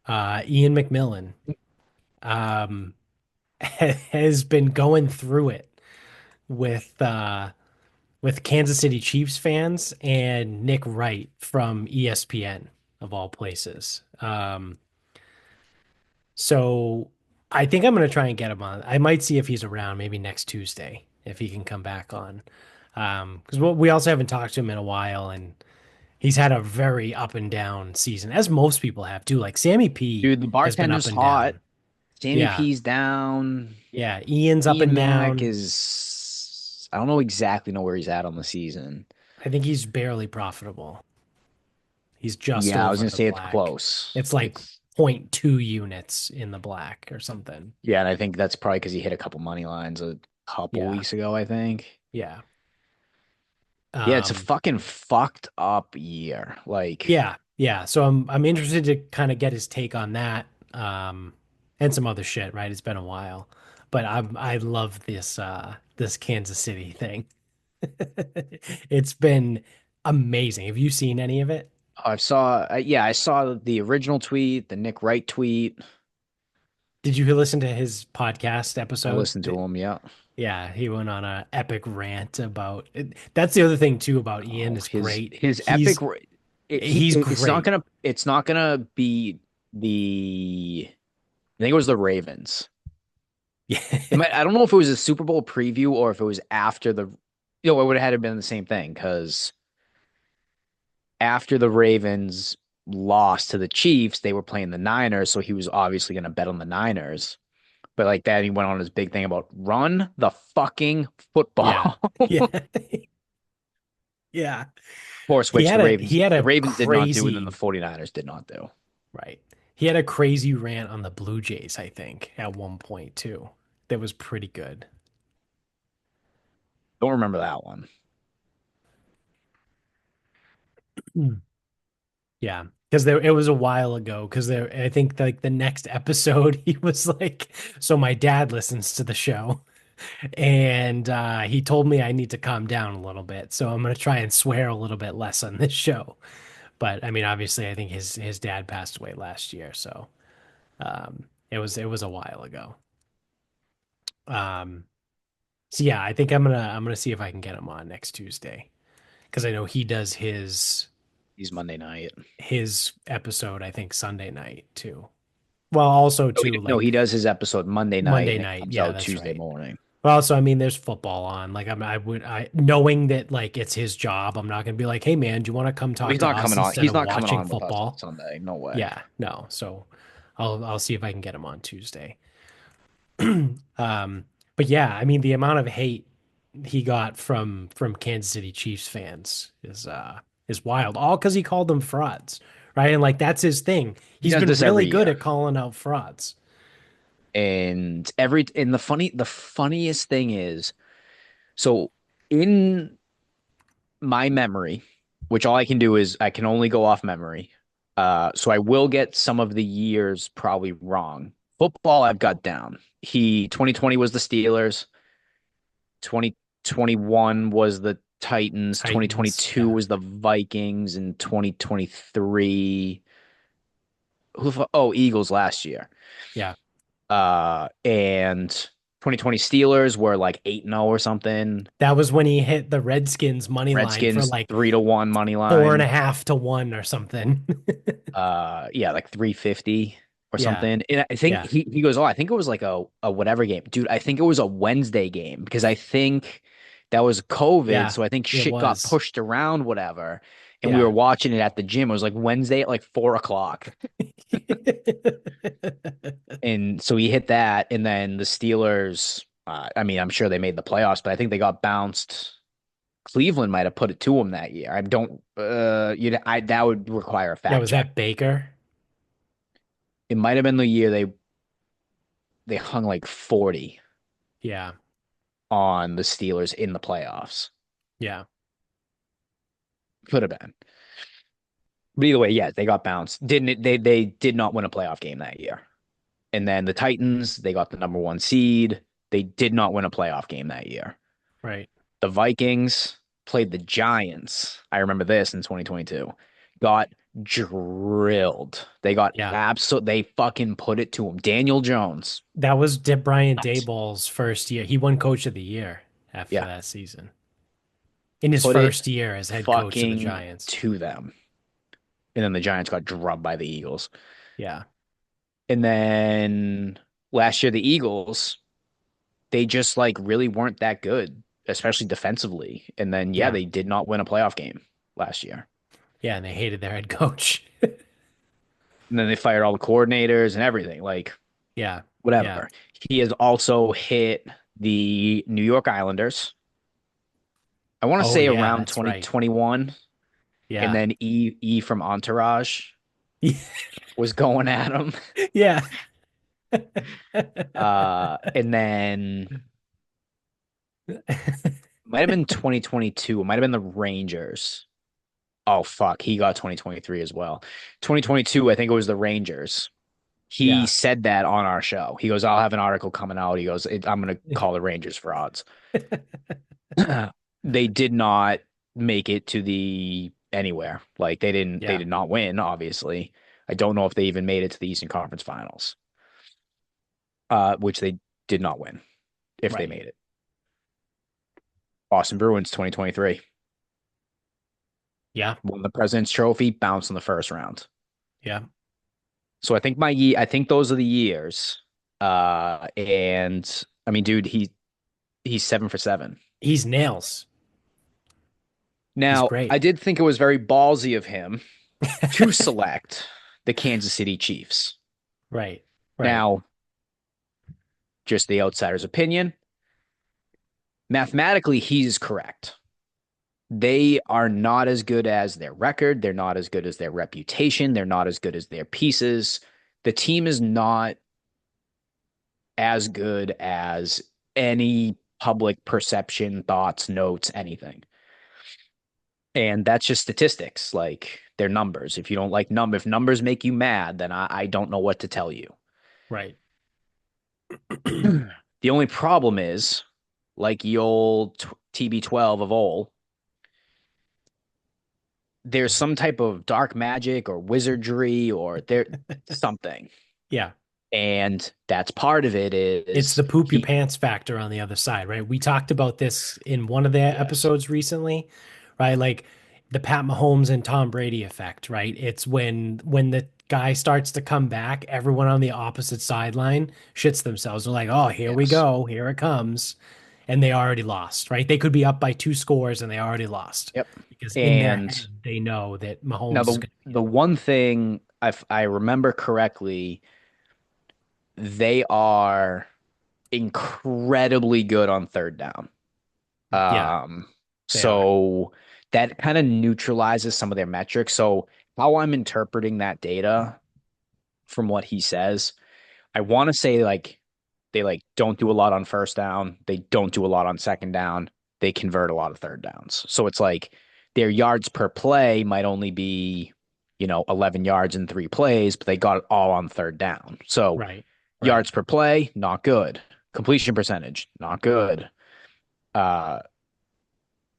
Speaker 1: Ian McMillan, um, has been going through it with with Kansas City Chiefs fans and Nick Wright from ESPN of all places. So I think I'm going to try and get him on. I might see if he's around maybe next Tuesday if he can come back on. Because we also haven't talked to him in a while, and he's had a very up and down season, as most people have too. Like Sammy P
Speaker 2: Dude, the
Speaker 1: has been up
Speaker 2: bartender's
Speaker 1: and
Speaker 2: hot.
Speaker 1: down.
Speaker 2: Sammy
Speaker 1: Yeah,
Speaker 2: P's down.
Speaker 1: yeah. Ian's up
Speaker 2: Ian
Speaker 1: and
Speaker 2: Mack
Speaker 1: down.
Speaker 2: is, I don't know exactly know where he's at on the season.
Speaker 1: I think he's barely profitable. He's just
Speaker 2: Yeah, I was
Speaker 1: over
Speaker 2: gonna
Speaker 1: the
Speaker 2: say it's
Speaker 1: black.
Speaker 2: close.
Speaker 1: It's like
Speaker 2: It's
Speaker 1: zero point 0.2 units in the black or something.
Speaker 2: Yeah, and I think that's probably because he hit a couple money lines a couple
Speaker 1: Yeah,
Speaker 2: weeks ago, I think.
Speaker 1: yeah.
Speaker 2: Yeah, it's a
Speaker 1: Um,
Speaker 2: fucking fucked up year. Like,
Speaker 1: yeah, yeah. So I'm interested to kind of get his take on that, and some other shit, right? It's been a while. But I love this Kansas City thing. It's been amazing. Have you seen any of it?
Speaker 2: I saw the original tweet, the Nick Wright tweet.
Speaker 1: Did you listen to his podcast
Speaker 2: I
Speaker 1: episode?
Speaker 2: listened to him. Yeah.
Speaker 1: Yeah, he went on a epic rant about it. That's the other thing too about Ian
Speaker 2: Oh,
Speaker 1: is
Speaker 2: his
Speaker 1: great.
Speaker 2: his epic.
Speaker 1: He's he's great.
Speaker 2: It's not gonna be the. I think it was the Ravens.
Speaker 1: Yeah.
Speaker 2: I don't know if it was a Super Bowl preview or if it was after the. It would have had to been the same thing because after the Ravens lost to the Chiefs, they were playing the Niners, so he was obviously going to bet on the Niners. But like that, he went on his big thing about run the fucking
Speaker 1: Yeah.
Speaker 2: football.
Speaker 1: Yeah.
Speaker 2: Of
Speaker 1: Yeah.
Speaker 2: course,
Speaker 1: He
Speaker 2: which
Speaker 1: had a he had
Speaker 2: the
Speaker 1: a
Speaker 2: Ravens did not do, and then the
Speaker 1: crazy
Speaker 2: 49ers did not do.
Speaker 1: right. He had a crazy rant on the Blue Jays, I think, at one point too. that was pretty good.
Speaker 2: Don't remember that one.
Speaker 1: Mm. Yeah, because there it was a while ago. Because there, I think like the next episode, he was like, "So my dad listens to the show, and he told me I need to calm down a little bit. So I'm gonna try and swear a little bit less on this show." But I mean, obviously, I think his dad passed away last year, so it was a while ago. Um, so yeah, I think I'm gonna see if I can get him on next Tuesday because I know he does
Speaker 2: He's Monday night.
Speaker 1: his episode, I think Sunday night too. Well, also
Speaker 2: No,
Speaker 1: too,
Speaker 2: no,
Speaker 1: like
Speaker 2: he does his episode Monday night
Speaker 1: Monday
Speaker 2: and it
Speaker 1: night.
Speaker 2: comes
Speaker 1: Yeah,
Speaker 2: out
Speaker 1: that's
Speaker 2: Tuesday
Speaker 1: right.
Speaker 2: morning.
Speaker 1: But also, I mean, there's football on. Like, I knowing that like it's his job, I'm not gonna be like, hey man, do you want to come
Speaker 2: Well,
Speaker 1: talk to us instead
Speaker 2: He's
Speaker 1: of
Speaker 2: not coming
Speaker 1: watching
Speaker 2: on with us on
Speaker 1: football?
Speaker 2: Sunday. No way.
Speaker 1: Yeah, no. So I'll see if I can get him on Tuesday. Um, but yeah, I mean, the amount of hate he got from Kansas City Chiefs fans is wild. All because he called them frauds, right? And like that's his thing.
Speaker 2: He
Speaker 1: He's
Speaker 2: does
Speaker 1: been
Speaker 2: this every
Speaker 1: really good
Speaker 2: year.
Speaker 1: at calling out frauds.
Speaker 2: The funniest thing is, so in my memory, which all I can do is I can only go off memory. So I will get some of the years probably wrong. Football I've got down. 2020 was the Steelers, 2021 was the Titans,
Speaker 1: Titans,
Speaker 2: 2022
Speaker 1: yeah,
Speaker 2: was the Vikings, and 2023 oh, Eagles last year.
Speaker 1: yeah.
Speaker 2: And 2020 Steelers were like 8-0 or something.
Speaker 1: That was when he hit the Redskins money line for
Speaker 2: Redskins
Speaker 1: like
Speaker 2: 3-1 money
Speaker 1: four and a
Speaker 2: line.
Speaker 1: half to one or something.
Speaker 2: Yeah, like 350 or
Speaker 1: Yeah,
Speaker 2: something. And I think
Speaker 1: yeah,
Speaker 2: he goes, "Oh, I think it was like a whatever game." Dude, I think it was a Wednesday game because I think that was COVID,
Speaker 1: yeah.
Speaker 2: so I think
Speaker 1: It
Speaker 2: shit got
Speaker 1: was.
Speaker 2: pushed around whatever. And we were
Speaker 1: Yeah.
Speaker 2: watching it at the gym. It was like Wednesday at like 4 o'clock. And so he hit that, and then the Steelers, I mean, I'm sure they made the playoffs, but I think they got bounced. Cleveland might have put it to him that year. I don't I that would require a
Speaker 1: Yeah,
Speaker 2: fact
Speaker 1: was
Speaker 2: check.
Speaker 1: that Baker?
Speaker 2: It might have been the year they hung like 40
Speaker 1: Yeah,
Speaker 2: on the Steelers in the playoffs.
Speaker 1: yeah,
Speaker 2: Could have been. But either way, yeah, they got bounced. They did not win a playoff game that year. And then the Titans, they got the number one seed. They did not win a playoff game that year.
Speaker 1: right.
Speaker 2: The Vikings played the Giants. I remember this in 2022. Got drilled. They got
Speaker 1: Yeah.
Speaker 2: absolute. They fucking put it to him. Daniel Jones.
Speaker 1: That was Brian
Speaker 2: Nuts.
Speaker 1: Daboll's first year. He won Coach of the Year after
Speaker 2: Yeah,
Speaker 1: that season. In his
Speaker 2: put it
Speaker 1: first year as head coach of the
Speaker 2: fucking
Speaker 1: Giants.
Speaker 2: to them. And then the Giants got drubbed by the Eagles.
Speaker 1: Yeah,
Speaker 2: And then last year, the Eagles, they just like really weren't that good, especially defensively. And then, yeah,
Speaker 1: yeah,
Speaker 2: they did not win a playoff game last year.
Speaker 1: yeah, and they hated their head coach.
Speaker 2: And then they fired all the coordinators and everything. Like,
Speaker 1: Yeah, yeah.
Speaker 2: whatever. He has also hit the New York Islanders. I want to
Speaker 1: Oh
Speaker 2: say
Speaker 1: yeah,
Speaker 2: around
Speaker 1: that's right.
Speaker 2: 2021. And
Speaker 1: Yeah.
Speaker 2: then E from Entourage was going at him.
Speaker 1: Yeah.
Speaker 2: And then might have been 2022. It might have been the Rangers. Oh fuck, he got 2023 as well. 2022, I think it was the Rangers. He
Speaker 1: Yeah.
Speaker 2: said that on our show. He goes, "I'll have an article coming out." He goes, "I'm going to call the Rangers frauds." They did not make it to the anywhere. Like they
Speaker 1: Yeah,
Speaker 2: did not win, obviously. I don't know if they even made it to the Eastern Conference Finals. Which they did not win if they
Speaker 1: right.
Speaker 2: made it. Boston Bruins 2023
Speaker 1: Yeah,
Speaker 2: won the President's Trophy, bounced in the first round.
Speaker 1: yeah.
Speaker 2: So I think those are the years. And I mean, dude, he's 7 for 7.
Speaker 1: He's nails. He's
Speaker 2: Now, I
Speaker 1: great.
Speaker 2: did think it was very ballsy of him to select the Kansas City Chiefs.
Speaker 1: Right, right.
Speaker 2: Now, just the outsider's opinion, mathematically, he's correct. They are not as good as their record. They're not as good as their reputation. They're not as good as their pieces. The team is not as good as any public perception, thoughts, notes, anything. And that's just statistics, like they're numbers. If you don't like if numbers make you mad, then I don't know what to tell you.
Speaker 1: Right.
Speaker 2: The only problem is, like the old TB12 of old, there's some type of dark magic or wizardry or there something.
Speaker 1: Yeah.
Speaker 2: And that's part of it
Speaker 1: It's
Speaker 2: is
Speaker 1: the poop your
Speaker 2: he,
Speaker 1: pants factor on the other side, right? We talked about this in one of the
Speaker 2: yes,
Speaker 1: episodes recently, right? Like the Pat Mahomes and Tom Brady effect, right? It's when the guy starts to come back, everyone on the opposite sideline shits themselves. They're like, "Oh, here we
Speaker 2: yes,
Speaker 1: go, here it comes," and they already lost, right? They could be up by two scores and they already lost
Speaker 2: yep.
Speaker 1: because in their
Speaker 2: And
Speaker 1: head they know that
Speaker 2: now
Speaker 1: Mahomes is
Speaker 2: the
Speaker 1: going to.
Speaker 2: the one thing if I remember correctly, they are incredibly good on third down.
Speaker 1: Yeah,
Speaker 2: Um,
Speaker 1: they are.
Speaker 2: so that kind of neutralizes some of their metrics. So how I'm interpreting that data from what he says, I want to say like they like don't do a lot on first down, they don't do a lot on second down, they convert a lot of third downs. So it's like their yards per play might only be, 11 yards in 3 plays, but they got it all on third down. So
Speaker 1: Right, right,
Speaker 2: yards per play, not good. Completion percentage, not good. Uh,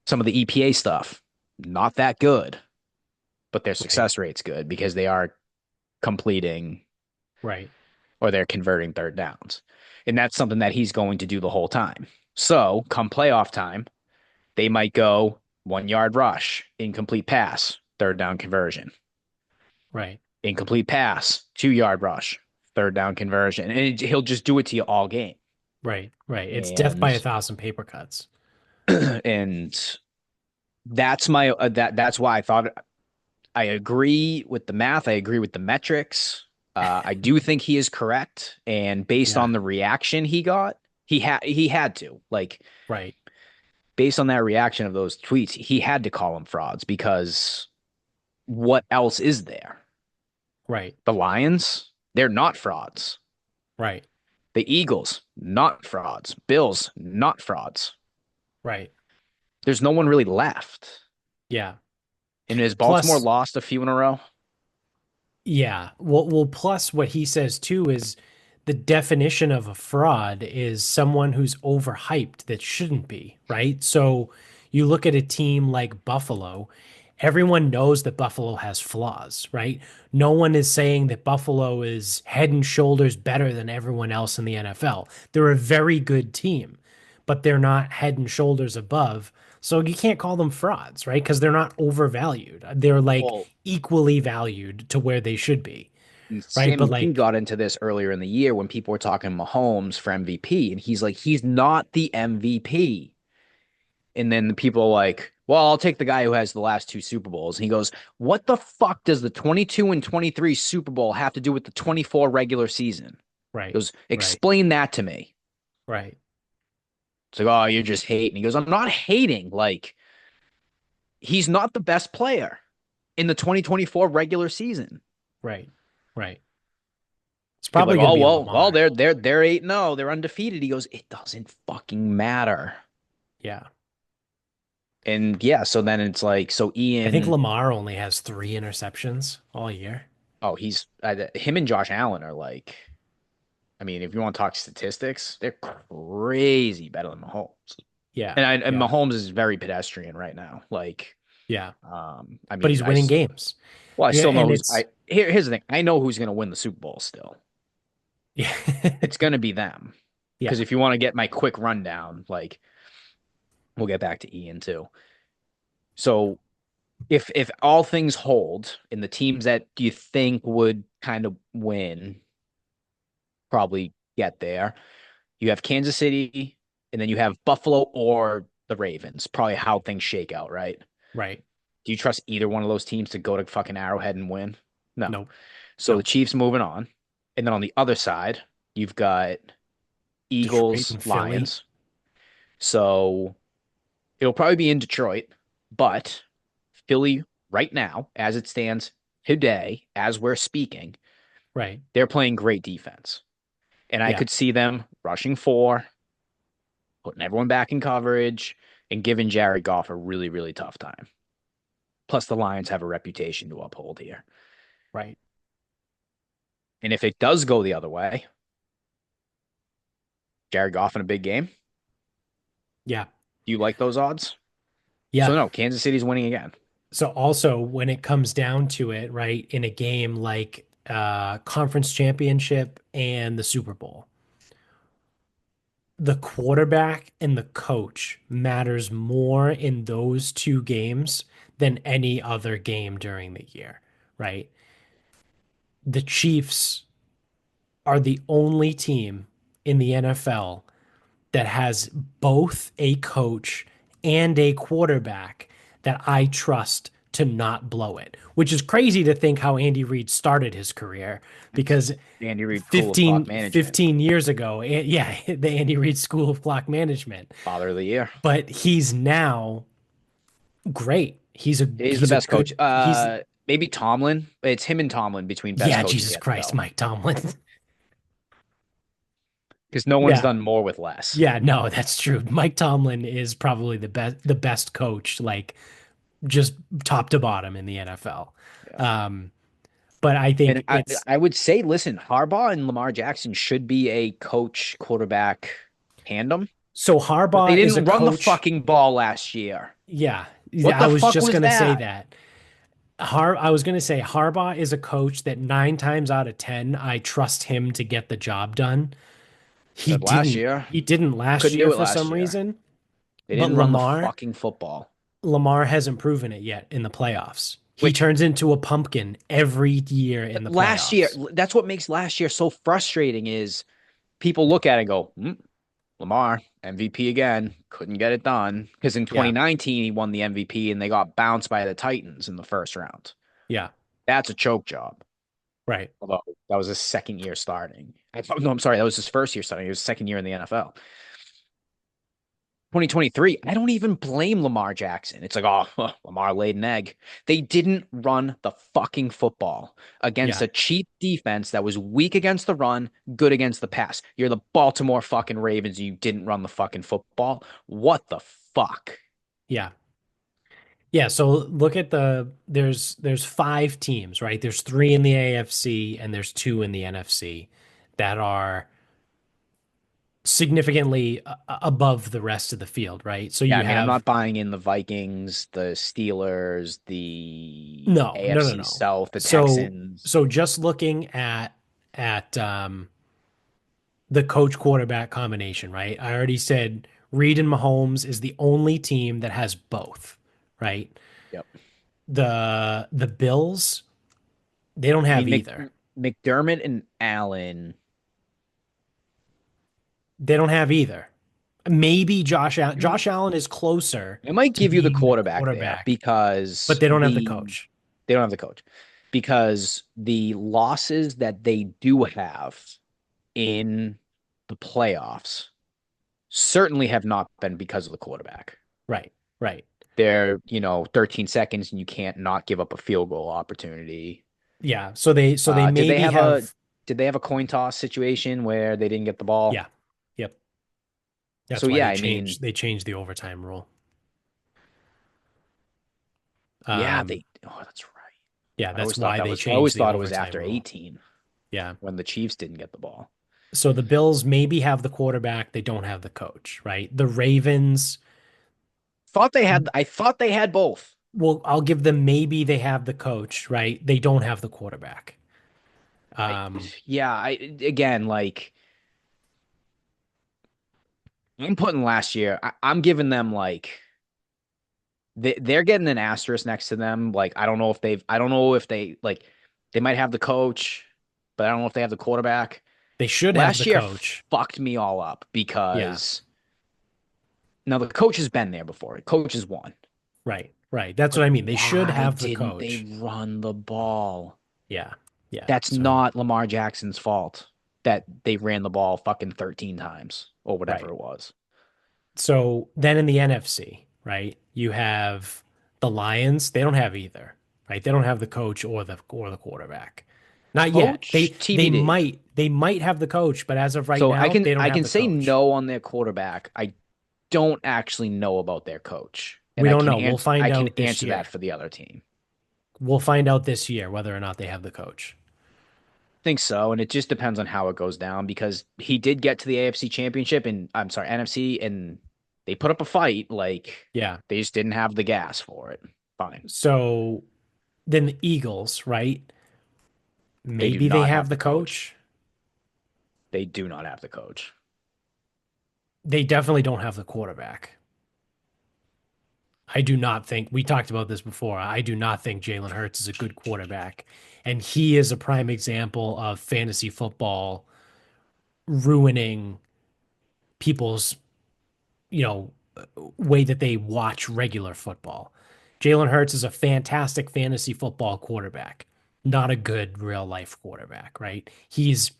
Speaker 2: some of the EPA stuff, not that good, but their
Speaker 1: right,
Speaker 2: success rate's good because they are completing
Speaker 1: right,
Speaker 2: or they're converting third downs. And that's something that he's going to do the whole time. So come playoff time, they might go 1 yard rush, incomplete pass, third down conversion,
Speaker 1: right.
Speaker 2: incomplete pass, 2 yard rush, third down conversion. And he'll just do it to you all game.
Speaker 1: Right, right. It's death by
Speaker 2: And,
Speaker 1: 1,000 paper cuts.
Speaker 2: and that's that's why I thought I agree with the math. I agree with the metrics. I do think he is correct, and based
Speaker 1: Yeah,
Speaker 2: on the reaction he got, he had to like
Speaker 1: right,
Speaker 2: based on that reaction of those tweets, he had to call them frauds because what else is there?
Speaker 1: right,
Speaker 2: The Lions, they're not frauds.
Speaker 1: right,
Speaker 2: The Eagles, not frauds. Bills, not frauds.
Speaker 1: right.
Speaker 2: There's no one really left.
Speaker 1: Yeah.
Speaker 2: And has Baltimore
Speaker 1: Plus,
Speaker 2: lost a few in a row?
Speaker 1: yeah. Well, plus what he says too is the definition of a fraud is someone who's overhyped that shouldn't be, right? So you look at a team like Buffalo, everyone knows that Buffalo has flaws, right? No one is saying that Buffalo is head and shoulders better than everyone else in the NFL. They're a very good team, but they're not head and shoulders above. So you can't call them frauds, right? Because they're not overvalued. They're like
Speaker 2: Well,
Speaker 1: equally valued to where they should be,
Speaker 2: and
Speaker 1: right? But
Speaker 2: Sammy P
Speaker 1: like,
Speaker 2: got into this earlier in the year when people were talking Mahomes for MVP, and he's like, he's not the MVP. And then the people are like, well, I'll take the guy who has the last two Super Bowls. And he goes, what the fuck does the 22 and 23 Super Bowl have to do with the 24 regular season? He
Speaker 1: right,
Speaker 2: goes,
Speaker 1: right,
Speaker 2: explain that to me.
Speaker 1: right,
Speaker 2: It's like, oh, you're just hating. He goes, I'm not hating. Like, he's not the best player in the 2024 regular season.
Speaker 1: right, right. It's
Speaker 2: People are
Speaker 1: probably
Speaker 2: like,
Speaker 1: going to
Speaker 2: oh
Speaker 1: be
Speaker 2: well,
Speaker 1: Lamar.
Speaker 2: they're 8-0, they're undefeated. He goes, it doesn't fucking matter.
Speaker 1: Yeah.
Speaker 2: And yeah, so then it's like, so
Speaker 1: I think
Speaker 2: Ian,
Speaker 1: Lamar only has 3 interceptions all year.
Speaker 2: oh, he's him and Josh Allen are like, I mean, if you want to talk statistics, they're crazy better than Mahomes.
Speaker 1: Yeah,
Speaker 2: And
Speaker 1: yeah,
Speaker 2: Mahomes is very pedestrian right now. Like,
Speaker 1: yeah.
Speaker 2: I
Speaker 1: But
Speaker 2: mean,
Speaker 1: he's winning games.
Speaker 2: well, I
Speaker 1: Yeah,
Speaker 2: still know
Speaker 1: and
Speaker 2: who's
Speaker 1: it's
Speaker 2: here's the thing. I know who's going to win the Super Bowl still.
Speaker 1: yeah,
Speaker 2: It's going to be them. Because
Speaker 1: yeah,
Speaker 2: if you want to get my quick rundown, like we'll get back to Ian too. So if all things hold and the teams that do you think would kind of win probably get there, you have Kansas City and then you have Buffalo or the Ravens. Probably how things shake out, right?
Speaker 1: right.
Speaker 2: Do you trust either one of those teams to go to fucking Arrowhead and win? No.
Speaker 1: Nope,
Speaker 2: So the
Speaker 1: nope.
Speaker 2: Chiefs moving on. And then on the other side, you've got
Speaker 1: Detroit
Speaker 2: Eagles,
Speaker 1: and Philly.
Speaker 2: Lions. So it'll probably be in Detroit, but Philly right now, as it stands today, as we're speaking,
Speaker 1: Right,
Speaker 2: they're playing great defense. And I
Speaker 1: Yeah,
Speaker 2: could see them rushing four, putting everyone back in coverage, and giving Jared Goff a really, really tough time. Plus, the Lions have a reputation to uphold here.
Speaker 1: right.
Speaker 2: And if it does go the other way, Jared Goff in a big game,
Speaker 1: Yeah.
Speaker 2: do you like those odds? So
Speaker 1: Yeah.
Speaker 2: no, Kansas City's winning again.
Speaker 1: So also when it comes down to it, right, in a game like conference championship and the Super Bowl, the quarterback and the coach matters more in those two games than any other game during the year, right? The Chiefs are the only team in the NFL that has both a coach and a quarterback that I trust to not blow it, which is crazy to think how Andy Reid started his career
Speaker 2: It's
Speaker 1: because
Speaker 2: Andy Reid School of Clock
Speaker 1: 15,
Speaker 2: Management,
Speaker 1: 15 years ago, yeah, the Andy Reid School of Clock Management,
Speaker 2: Father of the Year.
Speaker 1: but he's now great.
Speaker 2: He's the
Speaker 1: He's a
Speaker 2: best coach.
Speaker 1: good he's
Speaker 2: Maybe Tomlin. It's him and Tomlin between best
Speaker 1: yeah,
Speaker 2: coach in
Speaker 1: Jesus
Speaker 2: the
Speaker 1: Christ,
Speaker 2: NFL
Speaker 1: Mike Tomlin.
Speaker 2: because no one's
Speaker 1: Yeah.
Speaker 2: done more with less.
Speaker 1: Yeah, no, that's true. Mike Tomlin is probably the best coach, like just top to bottom in the NFL.
Speaker 2: Yeah.
Speaker 1: Um, but I
Speaker 2: And
Speaker 1: think
Speaker 2: I,
Speaker 1: it's
Speaker 2: I would say, listen, Harbaugh and Lamar Jackson should be a coach quarterback tandem,
Speaker 1: so
Speaker 2: but they
Speaker 1: Harbaugh is a
Speaker 2: didn't run the
Speaker 1: coach.
Speaker 2: fucking ball last year.
Speaker 1: Yeah,
Speaker 2: What
Speaker 1: I
Speaker 2: the
Speaker 1: was
Speaker 2: fuck
Speaker 1: just
Speaker 2: was
Speaker 1: gonna say
Speaker 2: that?
Speaker 1: that. I was gonna say Harbaugh is a coach that 9 times out of 10 I trust him to get the job done. He
Speaker 2: Said last
Speaker 1: didn't.
Speaker 2: year.
Speaker 1: He didn't last
Speaker 2: Couldn't
Speaker 1: year
Speaker 2: do it
Speaker 1: for
Speaker 2: last
Speaker 1: some
Speaker 2: year.
Speaker 1: reason.
Speaker 2: They
Speaker 1: But
Speaker 2: didn't run the fucking football.
Speaker 1: Lamar hasn't proven it yet in the playoffs. He
Speaker 2: Which
Speaker 1: turns into a pumpkin every year in the
Speaker 2: last year,
Speaker 1: playoffs.
Speaker 2: that's what makes last year so frustrating is people look at it and go, Lamar, MVP again, couldn't get it done. Because in
Speaker 1: Yeah,
Speaker 2: 2019, he won the MVP and they got bounced by the Titans in the first round.
Speaker 1: yeah,
Speaker 2: That's a choke job.
Speaker 1: right.
Speaker 2: Although that was his second year starting. No, I'm sorry, that was his first year starting. It was his second year in the NFL. 2023, I don't even blame Lamar Jackson. It's like, oh, Lamar laid an egg. They didn't run the fucking football against
Speaker 1: Yeah,
Speaker 2: a cheap defense that was weak against the run, good against the pass. You're the Baltimore fucking Ravens. You didn't run the fucking football. What the fuck?
Speaker 1: yeah. Yeah, so look at there's five teams, right? There's three in the AFC and there's two in the NFC that are significantly above the rest of the field, right? So
Speaker 2: Yeah,
Speaker 1: you
Speaker 2: I mean, I'm
Speaker 1: have
Speaker 2: not buying in the Vikings, the Steelers, the
Speaker 1: no, no, no,
Speaker 2: AFC
Speaker 1: no.
Speaker 2: South, the
Speaker 1: So
Speaker 2: Texans.
Speaker 1: so just looking at the coach quarterback combination, right? I already said Reed and Mahomes is the only team that has both, right?
Speaker 2: Yep.
Speaker 1: The Bills, they don't
Speaker 2: I
Speaker 1: have
Speaker 2: mean,
Speaker 1: either.
Speaker 2: McDermott and Allen.
Speaker 1: They don't have either. Maybe Josh Allen. Josh Allen is closer
Speaker 2: I might
Speaker 1: to
Speaker 2: give you the
Speaker 1: being the
Speaker 2: quarterback there
Speaker 1: quarterback, but
Speaker 2: because
Speaker 1: they don't have the coach.
Speaker 2: they don't have the coach. Because the losses that they do have in the playoffs certainly have not been because of the quarterback.
Speaker 1: Right, right.
Speaker 2: They're, 13 seconds and you can't not give up a field goal opportunity.
Speaker 1: Yeah. So they
Speaker 2: Did they
Speaker 1: maybe
Speaker 2: have a
Speaker 1: have
Speaker 2: did they have a coin toss situation where they didn't get the ball?
Speaker 1: yeah. Yep.
Speaker 2: So
Speaker 1: That's why
Speaker 2: yeah,
Speaker 1: they
Speaker 2: I mean,
Speaker 1: changed the overtime rule.
Speaker 2: yeah,
Speaker 1: Um,
Speaker 2: that's right.
Speaker 1: yeah,
Speaker 2: I
Speaker 1: that's
Speaker 2: always thought
Speaker 1: why
Speaker 2: that
Speaker 1: they
Speaker 2: was I always
Speaker 1: changed the
Speaker 2: thought it was
Speaker 1: overtime
Speaker 2: after
Speaker 1: rule.
Speaker 2: 18
Speaker 1: Yeah.
Speaker 2: when the Chiefs didn't get the ball.
Speaker 1: So the Bills maybe have the quarterback, they don't have the coach, right? The Ravens,
Speaker 2: I thought they had both.
Speaker 1: well, I'll give them maybe they have the coach, right? They don't have the quarterback.
Speaker 2: I,
Speaker 1: Um,
Speaker 2: yeah, I again like I'm putting last year. I'm giving them like they're getting an asterisk next to them. Like I don't know if they like they might have the coach, but I don't know if they have the quarterback.
Speaker 1: they should have the
Speaker 2: Last year
Speaker 1: coach.
Speaker 2: fucked me all up
Speaker 1: Yeah.
Speaker 2: because now the coach has been there before. The coach has won.
Speaker 1: Right, right. That's
Speaker 2: But
Speaker 1: what I mean. They should
Speaker 2: why
Speaker 1: have the
Speaker 2: didn't they
Speaker 1: coach.
Speaker 2: run the ball?
Speaker 1: Yeah, yeah.
Speaker 2: That's
Speaker 1: So,
Speaker 2: not Lamar Jackson's fault that they ran the ball fucking 13 times or whatever
Speaker 1: right.
Speaker 2: it was.
Speaker 1: So then in the NFC, right, you have the Lions. They don't have either, right? They don't have the coach or the quarterback. Not yet.
Speaker 2: Coach,
Speaker 1: They
Speaker 2: TBD.
Speaker 1: might have the coach, but as of right
Speaker 2: So
Speaker 1: now, they don't
Speaker 2: I
Speaker 1: have
Speaker 2: can
Speaker 1: the
Speaker 2: say
Speaker 1: coach.
Speaker 2: no on their quarterback. I don't actually know about their coach,
Speaker 1: We
Speaker 2: and
Speaker 1: don't know. We'll
Speaker 2: I
Speaker 1: find
Speaker 2: can
Speaker 1: out this
Speaker 2: answer that
Speaker 1: year.
Speaker 2: for the other team.
Speaker 1: We'll find out this year whether or not they have the coach.
Speaker 2: Think so, and it just depends on how it goes down because he did get to the AFC Championship and I'm sorry, NFC, and they put up a fight. Like
Speaker 1: Yeah.
Speaker 2: they just didn't have the gas for it. Fine,
Speaker 1: So then the Eagles, right?
Speaker 2: they do
Speaker 1: Maybe they
Speaker 2: not
Speaker 1: have
Speaker 2: have
Speaker 1: the
Speaker 2: the coach.
Speaker 1: coach.
Speaker 2: They do not have the coach.
Speaker 1: They definitely don't have the quarterback. I do not think we talked about this before. I do not think Jalen Hurts is a good quarterback. And he is a prime example of fantasy football ruining people's, you know, way that they watch regular football. Jalen Hurts is a fantastic fantasy football quarterback, not a good real life quarterback, right? He's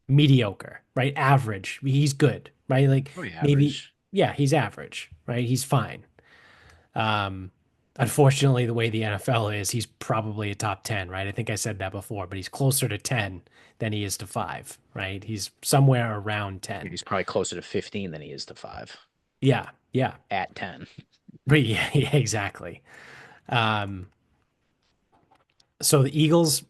Speaker 1: mediocre, right? Average. He's good, right? Like
Speaker 2: Pretty
Speaker 1: maybe,
Speaker 2: average.
Speaker 1: yeah, he's average, right? He's fine. Um, Unfortunately, the way the NFL is, he's probably a top 10, right? I think I said that before, but he's closer to 10 than he is to five, right? He's somewhere around 10.
Speaker 2: He's probably closer to 15 than he is to 5
Speaker 1: Yeah, yeah.
Speaker 2: at 10.
Speaker 1: But yeah, yeah, exactly. Um, so the Eagles,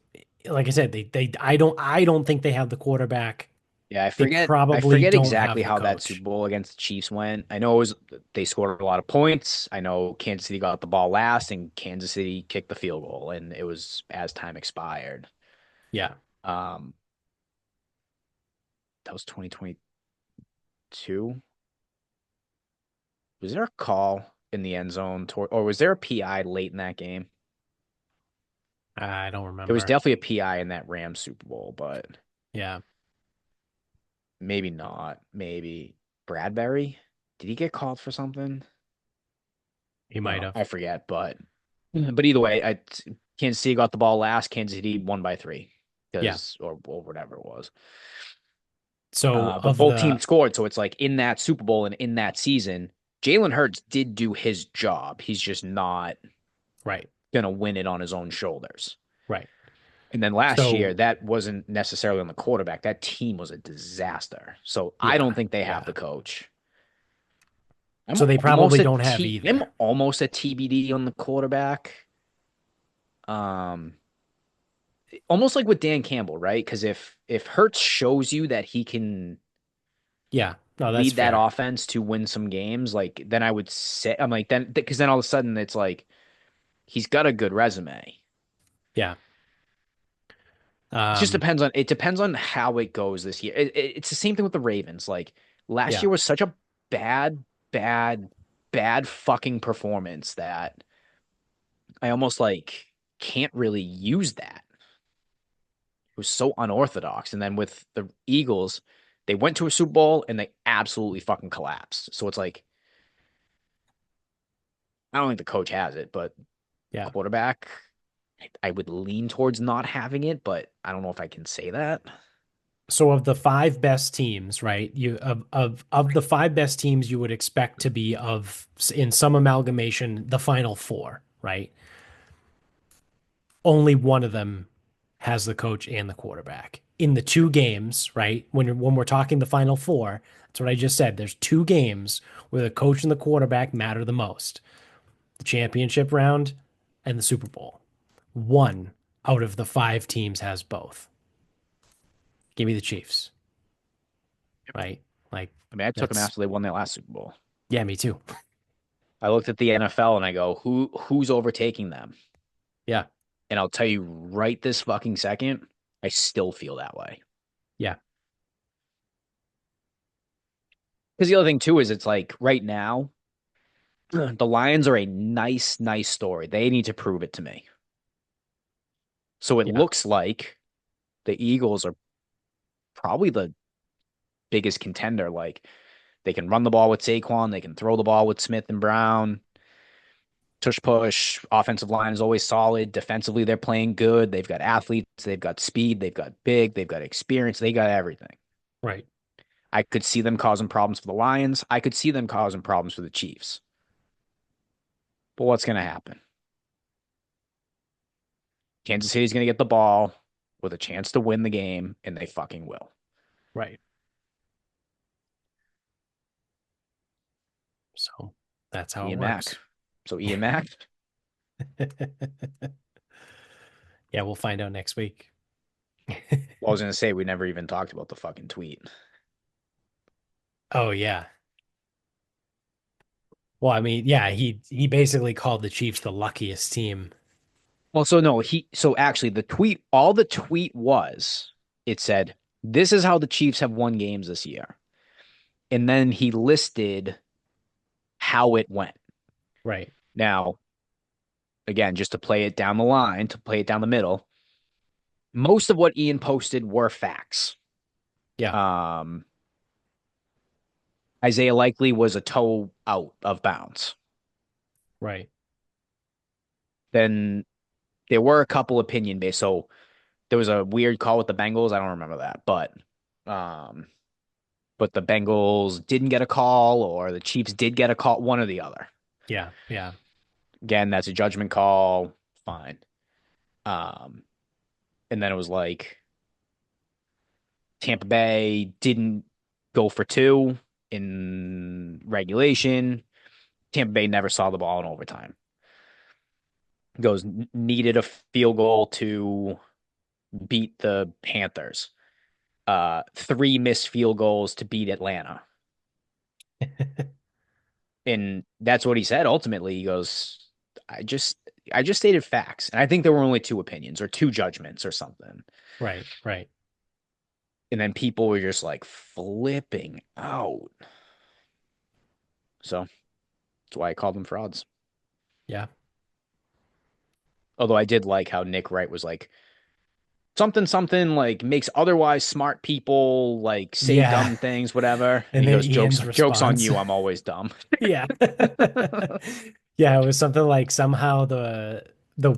Speaker 1: like I said, I don't think they have the quarterback.
Speaker 2: Yeah,
Speaker 1: They
Speaker 2: I
Speaker 1: probably
Speaker 2: forget
Speaker 1: don't
Speaker 2: exactly
Speaker 1: have the
Speaker 2: how that Super
Speaker 1: coach.
Speaker 2: Bowl against the Chiefs went. I know it was they scored a lot of points. I know Kansas City got the ball last and Kansas City kicked the field goal and it was as time expired.
Speaker 1: Yeah.
Speaker 2: Um, that was 2022. Was there a call in the end zone or was there a PI late in that game?
Speaker 1: I don't
Speaker 2: There was
Speaker 1: remember.
Speaker 2: definitely a PI in that Rams Super Bowl, but
Speaker 1: Yeah,
Speaker 2: maybe not. Maybe Bradbury? Did he get called for something?
Speaker 1: he might
Speaker 2: Oh,
Speaker 1: have.
Speaker 2: I forget, but either way, Kansas City got the ball last. Kansas City won by 3
Speaker 1: Yeah.
Speaker 2: because or whatever it was.
Speaker 1: So
Speaker 2: But
Speaker 1: of
Speaker 2: both
Speaker 1: the
Speaker 2: teams scored, so it's like in that Super Bowl and in that season, Jalen Hurts did do his job. He's just not
Speaker 1: right,
Speaker 2: gonna win it on his own shoulders.
Speaker 1: right.
Speaker 2: And then last year,
Speaker 1: So
Speaker 2: that wasn't necessarily on the quarterback. That team was a disaster. So I don't
Speaker 1: yeah,
Speaker 2: think they have
Speaker 1: yeah.
Speaker 2: the coach.
Speaker 1: So they probably don't have
Speaker 2: I'm
Speaker 1: either.
Speaker 2: almost a TBD on the quarterback. Um, Almost like with Dan Campbell, right? Because if Hertz shows you that he can
Speaker 1: Yeah. No, that's
Speaker 2: lead that
Speaker 1: fair.
Speaker 2: offense to win some games, like then I would say I'm like then because then all of a sudden it's like he's got a good resume.
Speaker 1: Yeah.
Speaker 2: It
Speaker 1: Um,
Speaker 2: depends on how it goes this year. It's the same thing with the Ravens. Like last
Speaker 1: yeah.
Speaker 2: year was such a bad, bad, bad fucking performance that I almost like can't really use that. It was so unorthodox. And then with the Eagles, they went to a Super Bowl and they absolutely fucking collapsed. So it's like I don't think the coach has it, but
Speaker 1: Yeah.
Speaker 2: quarterback, I would lean towards not having it, but I don't know if I can say that.
Speaker 1: So of the five best teams, right? You of the five best teams you would expect to be of in some amalgamation the final four, right? Only one of them has the coach and the quarterback. In the two games, right? When we're talking the final four, that's what I just said. There's two games where the coach and the quarterback matter the most. The championship round and the Super Bowl. One out of the five teams has both. Give me the Chiefs, right? Like
Speaker 2: I mean, I took them
Speaker 1: that's
Speaker 2: after they won their last Super Bowl.
Speaker 1: yeah, me too.
Speaker 2: I looked at the NFL and I go, who's overtaking them?
Speaker 1: Yeah,
Speaker 2: And I'll tell you right this fucking second, I still feel that way.
Speaker 1: yeah,
Speaker 2: Because the other thing too is it's like right now, the Lions are a nice story. They need to prove it to me. So it
Speaker 1: yeah,
Speaker 2: looks like the Eagles are probably the biggest contender. Like they can run the ball with Saquon, they can throw the ball with Smith and Brown. Tush push. Offensive line is always solid. Defensively, they're playing good. They've got athletes. They've got speed. They've got big. They've got experience. They got everything.
Speaker 1: right.
Speaker 2: I could see them causing problems for the Lions. I could see them causing problems for the Chiefs. But what's going to happen? Kansas City's going to get the ball. with a chance to win the game, and they fucking will.
Speaker 1: Right. So that's how it
Speaker 2: Ian Mack.
Speaker 1: works.
Speaker 2: So Ian Mack.
Speaker 1: Yeah, we'll find out next week.
Speaker 2: Well, I was gonna say we never even talked about the fucking tweet.
Speaker 1: Oh yeah. Well, I mean, yeah, he basically called the Chiefs the luckiest team.
Speaker 2: Well, so no, so actually the tweet, all the tweet was, it said, "This is how the Chiefs have won games this year." And then he listed how it went.
Speaker 1: Right.
Speaker 2: Now, again, just to play it down the line, to play it down the middle, most of what Ian posted were facts.
Speaker 1: Yeah.
Speaker 2: Um, Isaiah Likely was a toe out of bounds.
Speaker 1: Right.
Speaker 2: Then there were a couple opinion based. So there was a weird call with the Bengals. I don't remember that, um, but the Bengals didn't get a call, or the Chiefs did get a call, one or the other.
Speaker 1: Yeah. Yeah.
Speaker 2: Again, that's a judgment call. Fine. Um, and then it was like Tampa Bay didn't go for two in regulation. Tampa Bay never saw the ball in overtime. Goes needed a field goal to beat the Panthers. Three missed field goals to beat Atlanta. And that's what he said ultimately. He goes, I just I just stated facts. And I think there were only two opinions or two judgments or something.
Speaker 1: Right. Right.
Speaker 2: And then people were just like flipping out. So that's why I called them frauds.
Speaker 1: Yeah.
Speaker 2: Although I did like how Nick Wright was like, something something like makes otherwise smart people like say
Speaker 1: Yeah.
Speaker 2: dumb things, whatever. And
Speaker 1: And
Speaker 2: he
Speaker 1: then
Speaker 2: goes,
Speaker 1: Ian's
Speaker 2: jokes on
Speaker 1: response.
Speaker 2: you, I'm always dumb.
Speaker 1: Yeah. Yeah, it was something like somehow the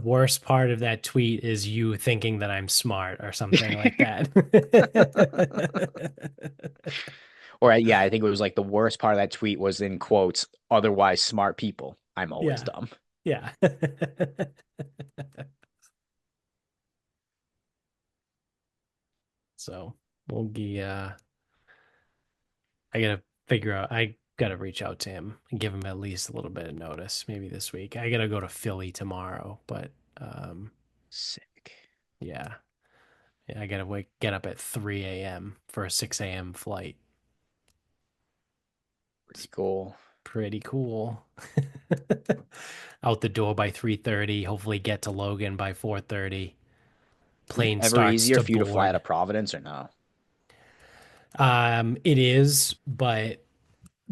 Speaker 1: worst part of that tweet is you thinking that I'm smart or something like that.
Speaker 2: Or yeah, I think it was like the worst part of that tweet was in quotes, otherwise smart people. I'm always
Speaker 1: Yeah.
Speaker 2: dumb.
Speaker 1: Yeah. So we'll be I gotta figure out I gotta reach out to him and give him at least a little bit of notice, maybe this week. I gotta go to Philly tomorrow, but
Speaker 2: Sick.
Speaker 1: yeah. Yeah, I gotta get up at 3 a.m. for a 6 a.m. flight.
Speaker 2: Pretty cool.
Speaker 1: Pretty cool. Out the door by 3:30, hopefully get to Logan by 4:30.
Speaker 2: Is it
Speaker 1: Plane
Speaker 2: ever
Speaker 1: starts
Speaker 2: easier
Speaker 1: to
Speaker 2: for you to fly out
Speaker 1: board.
Speaker 2: of Providence or no?
Speaker 1: It is, but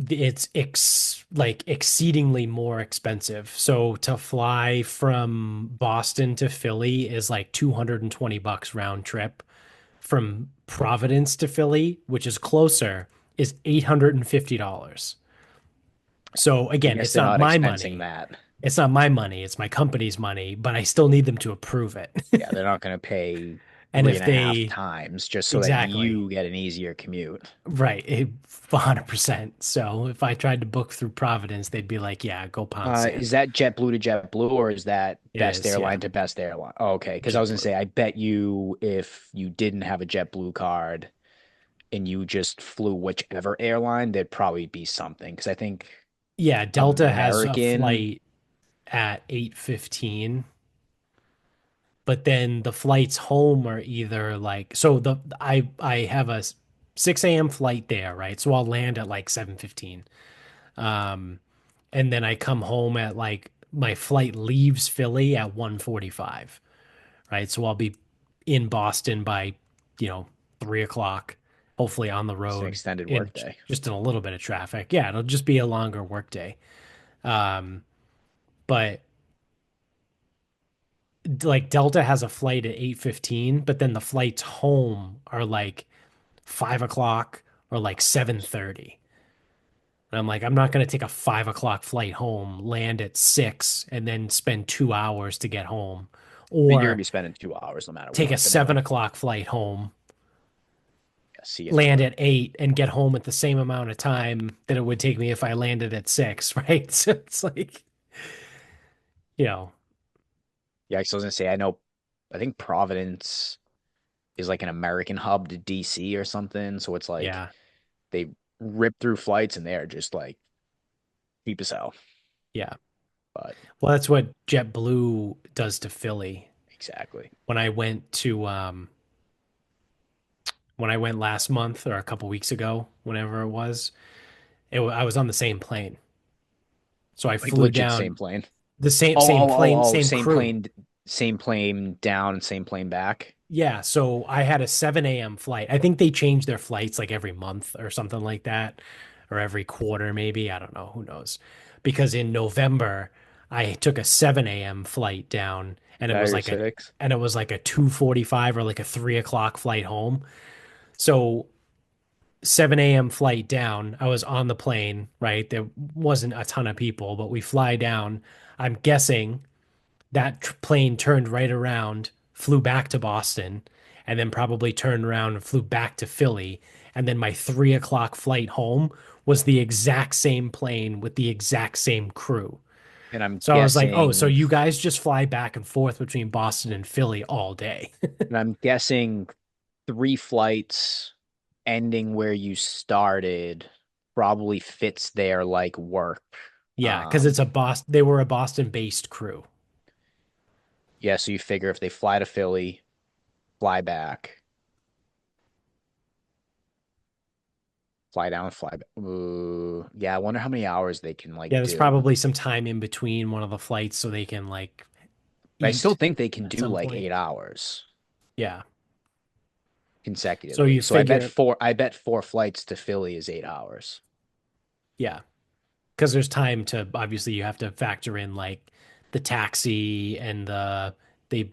Speaker 1: it's exceedingly more expensive. So to fly from Boston to Philly is like 220 bucks round trip. From Providence to Philly, which is closer, is $850. So
Speaker 2: I
Speaker 1: again,
Speaker 2: guess
Speaker 1: it's
Speaker 2: they're
Speaker 1: not
Speaker 2: not
Speaker 1: my
Speaker 2: expensing
Speaker 1: money.
Speaker 2: that.
Speaker 1: It's not my money, it's my company's money, but I still need them to approve it.
Speaker 2: Yeah, they're not going to pay
Speaker 1: And
Speaker 2: three
Speaker 1: if
Speaker 2: and a half
Speaker 1: they
Speaker 2: times just so that
Speaker 1: exactly
Speaker 2: you get an easier commute.
Speaker 1: right, 100%. So if I tried to book through Providence, they'd be like, "Yeah, go pound
Speaker 2: Is
Speaker 1: sand."
Speaker 2: that JetBlue to JetBlue or is that
Speaker 1: It
Speaker 2: best
Speaker 1: is, yeah,
Speaker 2: airline to best airline? Oh, okay, because I was gonna
Speaker 1: JetBlue.
Speaker 2: say, I bet you if you didn't have a JetBlue card and you just flew whichever airline, there'd probably be something. Because I think
Speaker 1: Yeah, Delta has a
Speaker 2: American,
Speaker 1: flight at 8:15, but then the flights home are either like so the I have a 6 a.m. flight there, right? So I'll land at like 7:15. Um, and then I come home at like my flight leaves Philly at 1:45, right? So I'll be in Boston by, you know, 3 o'clock, hopefully on the
Speaker 2: it's an
Speaker 1: road
Speaker 2: extended
Speaker 1: in
Speaker 2: workday.
Speaker 1: just in a little bit of traffic. Yeah, it'll just be a longer workday. Um, but like Delta has a flight at 8:15, but then the flights home are like 5 o'clock or like 7:30. And I'm like, I'm not going to take a 5 o'clock flight home, land at 6, and then spend 2 hours to get home,
Speaker 2: I mean, you're gonna
Speaker 1: or
Speaker 2: be spending 2 hours no matter
Speaker 1: take a
Speaker 2: what. But anyway,
Speaker 1: 7 o'clock flight home,
Speaker 2: yeah, see you
Speaker 1: land
Speaker 2: through it.
Speaker 1: at 8, and get home at the same amount of time that it would take me if I landed at 6, right? So it's like, you know,
Speaker 2: Yeah, so I was gonna say, I know, I think Providence. is like an American hub to DC or something. So it's like
Speaker 1: Yeah.
Speaker 2: they rip through flights and they're just like cheap as hell.
Speaker 1: Yeah.
Speaker 2: But
Speaker 1: Well, that's what JetBlue does to Philly.
Speaker 2: exactly.
Speaker 1: When I went to when I went last month or a couple weeks ago, whenever it was, I was on the same plane. So I
Speaker 2: Like
Speaker 1: flew
Speaker 2: legit same
Speaker 1: down
Speaker 2: plane.
Speaker 1: the same
Speaker 2: Oh,
Speaker 1: same
Speaker 2: oh,
Speaker 1: plane,
Speaker 2: oh, oh,
Speaker 1: same crew.
Speaker 2: same plane down, same plane back.
Speaker 1: Yeah, so I had a 7 a.m. flight. I think they change their flights like every month or something like that, or every quarter maybe. I don't know. Who knows? Because in November, I took a 7 a.m. flight down, and
Speaker 2: Now you're six.
Speaker 1: it was like a 2:45 or like a 3 o'clock flight home. So 7 a.m. flight down. I was on the plane, right? There wasn't a ton of people, but we fly down. I'm guessing that plane turned right around, flew back to Boston, and then probably turned around and flew back to Philly. And then my 3 o'clock flight home was the exact same plane with the exact same crew.
Speaker 2: And I'm
Speaker 1: So I was like, oh, so
Speaker 2: guessing,
Speaker 1: you guys just fly back and forth between Boston and Philly all day.
Speaker 2: and I'm guessing three flights ending where you started probably fits their like work.
Speaker 1: Yeah, because
Speaker 2: Um,
Speaker 1: it's a Boston, they were a Boston-based crew.
Speaker 2: yeah, so you figure if they fly to Philly, fly back, fly down, fly back. Yeah, I wonder how many hours they can
Speaker 1: Yeah,
Speaker 2: like
Speaker 1: there's
Speaker 2: do.
Speaker 1: probably some time in between one of the flights so they can like
Speaker 2: But I still
Speaker 1: eat
Speaker 2: think they can
Speaker 1: at
Speaker 2: do
Speaker 1: some
Speaker 2: like
Speaker 1: point.
Speaker 2: 8 hours
Speaker 1: Yeah. So
Speaker 2: consecutively.
Speaker 1: you
Speaker 2: So
Speaker 1: figure,
Speaker 2: I bet four flights to Philly is 8 hours.
Speaker 1: yeah, because there's time to obviously you have to factor in like the taxi and they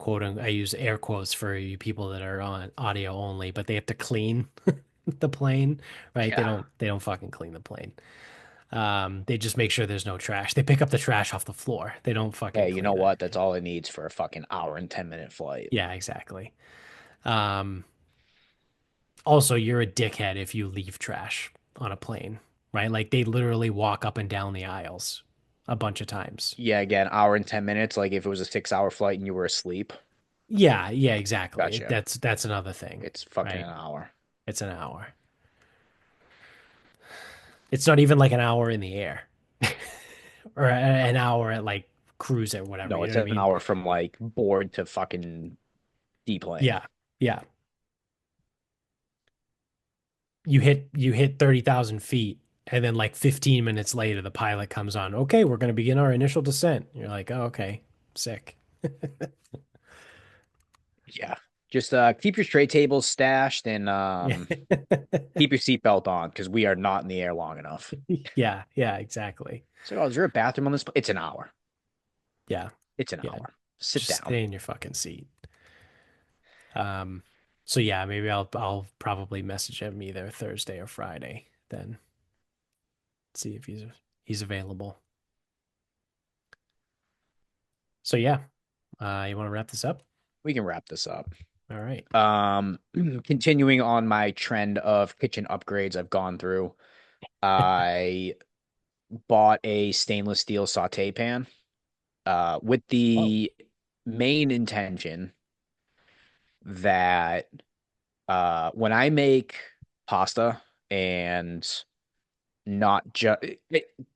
Speaker 1: I use air quotes for you people that are on audio only, but they have to clean the plane, right?
Speaker 2: Yeah.
Speaker 1: They don't fucking clean the plane. They just make sure there's no trash. They pick up the trash off the floor. They don't fucking
Speaker 2: Hey, you know
Speaker 1: clean it.
Speaker 2: what? That's all it needs for a fucking hour and 10 minute flight.
Speaker 1: Yeah, exactly. Um, Also, you're a dickhead if you leave trash on a plane, right? Like they literally walk up and down the aisles a bunch of times.
Speaker 2: Yeah, again, hour and 10 minutes. Like if it was a 6 hour flight and you were asleep,
Speaker 1: Yeah, yeah, exactly.
Speaker 2: gotcha.
Speaker 1: That's another thing,
Speaker 2: It's fucking
Speaker 1: right?
Speaker 2: an hour.
Speaker 1: It's an hour. It's not even like an hour in the air or an hour at like cruise or whatever.
Speaker 2: No,
Speaker 1: You know
Speaker 2: it's
Speaker 1: what I
Speaker 2: an
Speaker 1: mean?
Speaker 2: hour from like board to fucking deplane.
Speaker 1: Yeah, yeah. You hit 30,000 feet, and then like 15 minutes later, the pilot comes on. Okay, we're going to begin our initial descent. You're like, oh, okay, sick.
Speaker 2: Yeah. Just keep your tray tables stashed and
Speaker 1: Yeah.
Speaker 2: keep your seatbelt on because we are not in the air long enough.
Speaker 1: Yeah, yeah, exactly.
Speaker 2: So, oh, is there a bathroom on this? It's an hour.
Speaker 1: Yeah,
Speaker 2: It's an
Speaker 1: yeah.
Speaker 2: hour. Sit
Speaker 1: Just
Speaker 2: down.
Speaker 1: stay in your fucking seat. Um, so yeah, maybe I'll probably message him either Thursday or Friday, then see if he's available. So yeah, you want to wrap this up?
Speaker 2: We can wrap this up.
Speaker 1: All right.
Speaker 2: Um, continuing on my trend of kitchen upgrades I've gone through, I bought a stainless steel saute pan, with
Speaker 1: Oh,
Speaker 2: the main intention that when I make pasta and not just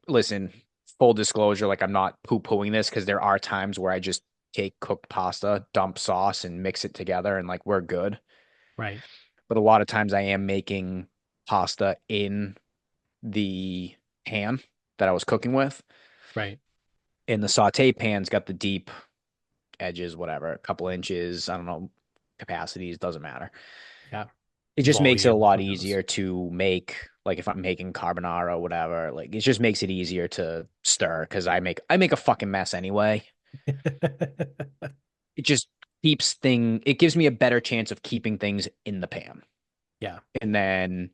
Speaker 2: listen, full disclosure, like I'm not poo-pooing this because there are times where I just take cooked pasta, dump sauce, and mix it together, and like we're good.
Speaker 1: right,
Speaker 2: But a lot of times I am making pasta in the pan that I was cooking with.
Speaker 1: right.
Speaker 2: And the saute pan's got the deep edges, whatever, a couple inches, I don't know, capacities, doesn't matter.
Speaker 1: Yeah.
Speaker 2: It just makes it a
Speaker 1: Volume,
Speaker 2: lot
Speaker 1: who knows?
Speaker 2: easier to make, like if I'm making carbonara or whatever, like it just makes it easier to stir because I make a fucking mess anyway. It just it gives me a better chance of keeping things in the pan.
Speaker 1: Yeah,
Speaker 2: And then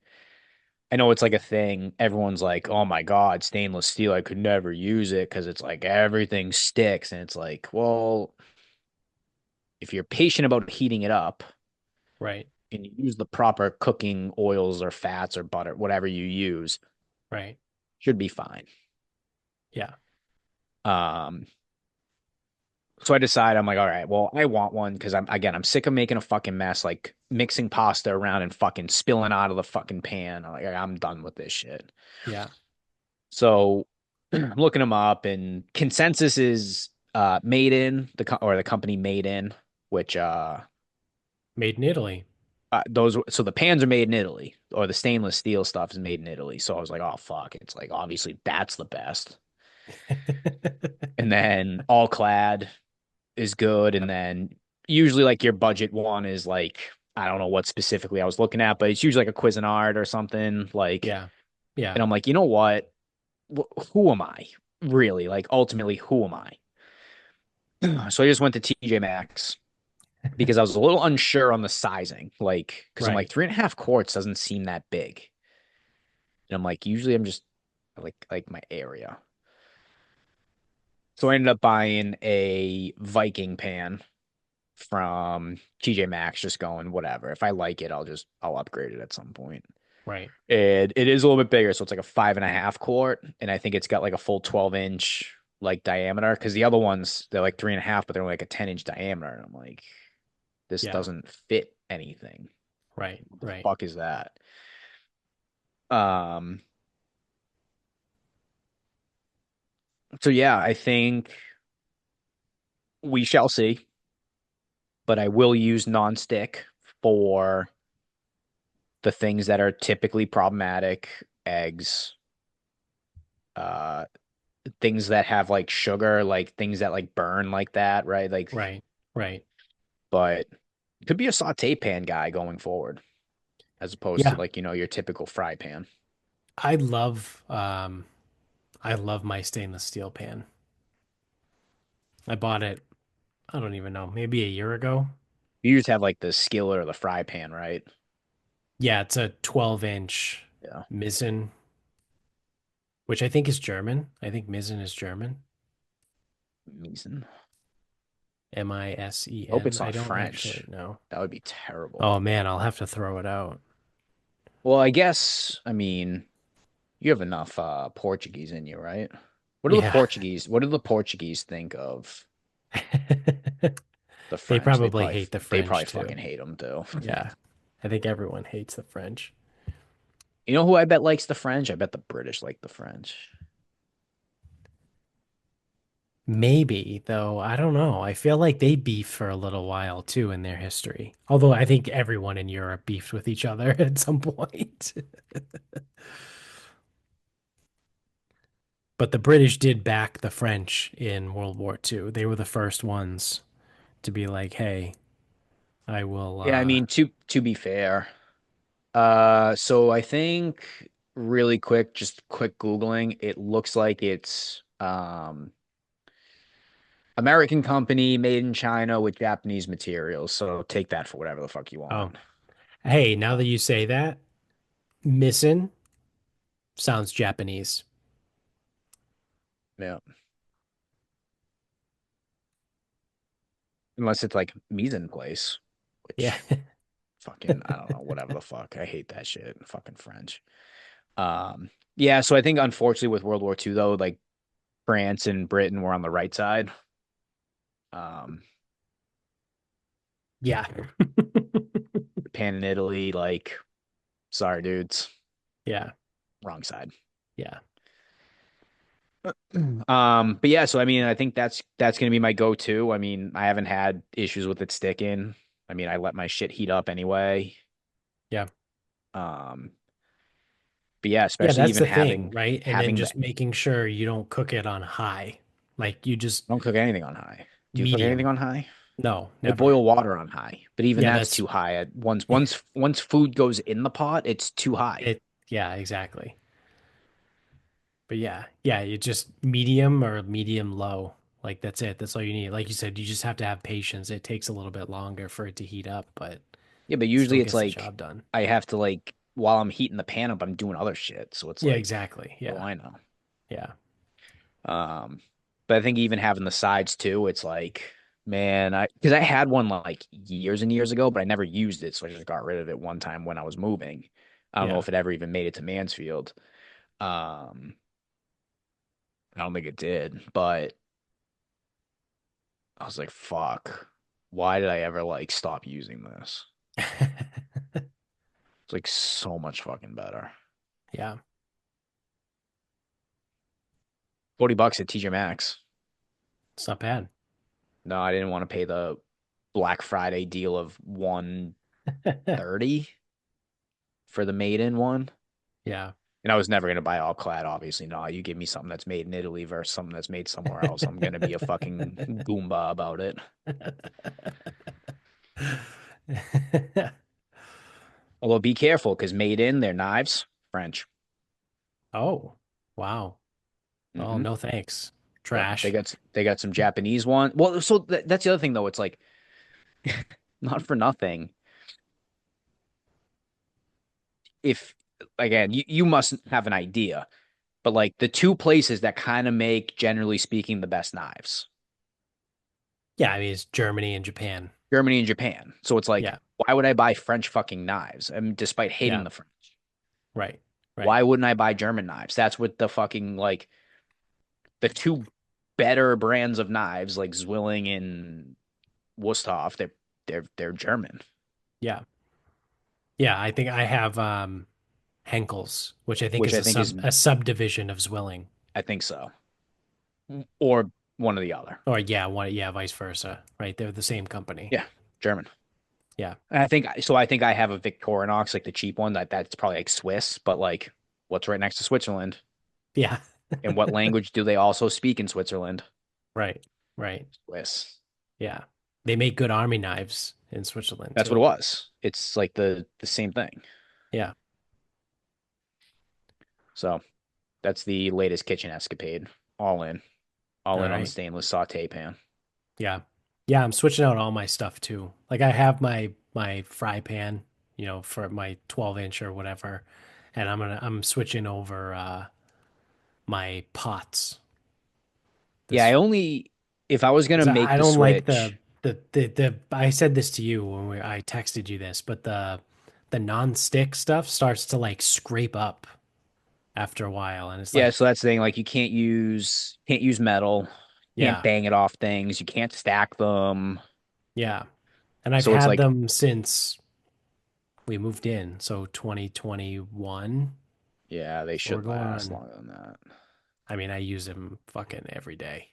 Speaker 2: I know it's like a thing. Everyone's like, "Oh my God, stainless steel, I could never use it because it's like everything sticks." And it's like, well, if you're patient about heating it up
Speaker 1: right,
Speaker 2: and you use the proper cooking oils or fats or butter, whatever you use,
Speaker 1: right.
Speaker 2: should be fine.
Speaker 1: Yeah,
Speaker 2: Um, So I decide I'm like, all right, well, I want one because I'm sick of making a fucking mess, like mixing pasta around and fucking spilling out of the fucking pan. I'm done with this shit.
Speaker 1: Yeah.
Speaker 2: So I'm looking them up, and consensus is made in or the company made in, which
Speaker 1: Made in Italy.
Speaker 2: those so the pans are made in Italy, or the stainless steel stuff is made in Italy. So I was like, oh fuck, it's like obviously that's the best. And then all clad is good, and then usually like your budget one is like I don't know what specifically I was looking at, but it's usually like a Cuisinart or something like.
Speaker 1: Yeah. Yeah.
Speaker 2: And I'm like, you know what? Who am I really? Like ultimately, who am I? So I just went to TJ Maxx because I was a little unsure on the sizing, like because I'm like
Speaker 1: Right.
Speaker 2: 3.5 quarts doesn't seem that big, and I'm like usually I'm just like my area. So I ended up buying a Viking pan from TJ Maxx, just going whatever. If I like it, I'll upgrade it at some point.
Speaker 1: Right.
Speaker 2: And it is a little bit bigger, so it's like a 5.5 quart, and I think it's got like a full 12-inch like diameter. Because the other ones they're like 3.5, but they're like a 10-inch diameter. And I'm like, this
Speaker 1: Yeah.
Speaker 2: doesn't fit anything.
Speaker 1: Right.
Speaker 2: What the
Speaker 1: Right.
Speaker 2: fuck is that? Um, so yeah, I think we shall see, but I will use nonstick for the things that are typically problematic, eggs, uh, things that have like sugar, like things that like burn like that, right? Like,
Speaker 1: Right. Right.
Speaker 2: but could be a saute pan guy going forward, as opposed to
Speaker 1: Yeah.
Speaker 2: like, your typical fry pan.
Speaker 1: I love I love my stainless steel pan. I bought it, I don't even know, maybe a year ago.
Speaker 2: You just have like the skillet or the fry pan, right?
Speaker 1: Yeah, it's a 12-inch
Speaker 2: Yeah.
Speaker 1: Misen, which I think is German. I think Misen is German.
Speaker 2: Misen. Hope
Speaker 1: Misen.
Speaker 2: it's
Speaker 1: I
Speaker 2: not
Speaker 1: don't actually
Speaker 2: French.
Speaker 1: know.
Speaker 2: That would be terrible.
Speaker 1: Oh man, I'll have to throw it out.
Speaker 2: Well, I mean, you have enough Portuguese in you, right?
Speaker 1: Yeah.
Speaker 2: What do the Portuguese think of the
Speaker 1: They
Speaker 2: French?
Speaker 1: probably hate the
Speaker 2: They probably
Speaker 1: French too.
Speaker 2: fucking hate them too.
Speaker 1: Yeah. I think everyone hates the French.
Speaker 2: You know who I bet likes the French? I bet the British like the French.
Speaker 1: Maybe, though, I don't know. I feel like they beefed for a little while too in their history. Although I think everyone in Europe beefed with each other at some point. But the British did back the French in World War II. They were the first ones to be like, "Hey, I will
Speaker 2: Yeah, I mean, to be fair, so I think really quick, just quick Googling, it looks like it's American company made in China with Japanese materials. So take that for whatever the fuck you
Speaker 1: oh,
Speaker 2: want.
Speaker 1: hey, now
Speaker 2: Uh,
Speaker 1: that you say that, Missin sounds Japanese."
Speaker 2: yeah, unless it's like mise en place,
Speaker 1: Yeah.
Speaker 2: which fucking I don't know, whatever the fuck. I hate that shit. Fucking French. Yeah, so I think unfortunately with World War II though, like France and Britain were on the right side. Um,
Speaker 1: Yeah.
Speaker 2: Japan and Italy, like, sorry, dudes,
Speaker 1: Yeah.
Speaker 2: wrong side.
Speaker 1: Yeah.
Speaker 2: But yeah, so I mean, I think that's gonna be my go-to. I mean, I haven't had issues with it sticking. I mean, I let my shit heat up anyway.
Speaker 1: Yeah.
Speaker 2: Um, but yeah,
Speaker 1: Yeah,
Speaker 2: especially
Speaker 1: that's
Speaker 2: even
Speaker 1: the thing,
Speaker 2: having
Speaker 1: right? And then
Speaker 2: having the
Speaker 1: just making sure you don't cook it on high. Like you just
Speaker 2: I don't cook anything on high. Do you cook anything
Speaker 1: medium.
Speaker 2: on high?
Speaker 1: No,
Speaker 2: I
Speaker 1: never.
Speaker 2: boil water on high, but even
Speaker 1: Yeah,
Speaker 2: that's
Speaker 1: that's
Speaker 2: too high. At once food goes in the pot, it's too high.
Speaker 1: it. Yeah, exactly. But yeah, yeah, you just medium or medium low. Like that's it. That's all you need. Like you said, you just have to have patience. It takes a little bit longer for it to heat up, but it
Speaker 2: Yeah, but
Speaker 1: still
Speaker 2: usually it's
Speaker 1: gets the
Speaker 2: like
Speaker 1: job done.
Speaker 2: I have to like while I'm heating the pan up, I'm doing other shit. So it's
Speaker 1: Yeah,
Speaker 2: like,
Speaker 1: exactly.
Speaker 2: what do
Speaker 1: Yeah.
Speaker 2: I know?
Speaker 1: Yeah.
Speaker 2: Um, but I think even having the sides too, it's like, man, because I had one like years and years ago, but I never used it, so I just got rid of it one time when I was moving. I don't know
Speaker 1: Yeah.
Speaker 2: if it ever even made it to Mansfield. Um, I don't think it did, but I was like, fuck. Why did I ever like stop using this? It's like so much fucking better.
Speaker 1: Yeah,
Speaker 2: 40 bucks at TJ Maxx.
Speaker 1: it's not bad.
Speaker 2: No, I didn't want to pay the Black Friday deal of 130 for the made in one.
Speaker 1: Yeah.
Speaker 2: And I was never gonna buy all clad, obviously. No, you give me something that's made in Italy versus something that's made somewhere else. I'm gonna be a fucking Goomba about it. Although be careful, because made in, their knives, French.
Speaker 1: Oh, wow. Oh,
Speaker 2: Hmm.
Speaker 1: no thanks.
Speaker 2: Yep,
Speaker 1: Trash.
Speaker 2: they got some Japanese one. Well, so that's the other thing though. It's like not for nothing. If again, you must have an idea, but like the two places that kind of make, generally speaking, the best knives,
Speaker 1: Yeah, I mean, it's Germany and Japan.
Speaker 2: Germany and Japan. So it's like,
Speaker 1: Yeah,
Speaker 2: why would I buy French fucking knives? I mean, despite hating
Speaker 1: yeah,
Speaker 2: the French,
Speaker 1: right, right.
Speaker 2: why wouldn't I buy German knives? That's what the fucking like the two better brands of knives, like Zwilling and Wusthof. They're German,
Speaker 1: Yeah, yeah. I think I have Henkel's, which I think
Speaker 2: which
Speaker 1: is
Speaker 2: I think is
Speaker 1: a subdivision of Zwilling.
Speaker 2: I think so, or one or the other.
Speaker 1: Or yeah, one yeah, vice versa. Right. They're the same company.
Speaker 2: Yeah, German.
Speaker 1: Yeah.
Speaker 2: And I think so. I think I have a Victorinox, like the cheap one. That's probably like Swiss, but like, what's right next to Switzerland?
Speaker 1: Yeah.
Speaker 2: And what language do they also speak in Switzerland?
Speaker 1: Right. Right.
Speaker 2: Swiss.
Speaker 1: Yeah. They make good army knives in Switzerland
Speaker 2: That's what it
Speaker 1: too.
Speaker 2: was. It's like the same thing.
Speaker 1: Yeah.
Speaker 2: So that's the latest kitchen escapade.
Speaker 1: All
Speaker 2: all in on the
Speaker 1: right.
Speaker 2: stainless saute pan.
Speaker 1: Yeah. Yeah, I'm switching out all my stuff too. Like I have my fry pan, for my 12-inch or whatever, and I'm switching over my pots.
Speaker 2: Yeah, I
Speaker 1: This
Speaker 2: only if I was gonna
Speaker 1: 'cause
Speaker 2: make
Speaker 1: I
Speaker 2: the
Speaker 1: don't like
Speaker 2: switch.
Speaker 1: the I said this to you when I texted you this, but the non-stick stuff starts to like scrape up after a while, and it's
Speaker 2: Yeah,
Speaker 1: like,
Speaker 2: so that's the thing. Like you can't use metal, can't
Speaker 1: yeah,
Speaker 2: bang it off things, you can't stack them.
Speaker 1: yeah. And I've
Speaker 2: So it's
Speaker 1: had
Speaker 2: like,
Speaker 1: them since we moved in, so 2021.
Speaker 2: yeah, they
Speaker 1: So we're
Speaker 2: should
Speaker 1: going
Speaker 2: last
Speaker 1: on.
Speaker 2: longer than that.
Speaker 1: I mean, I use them fucking every day.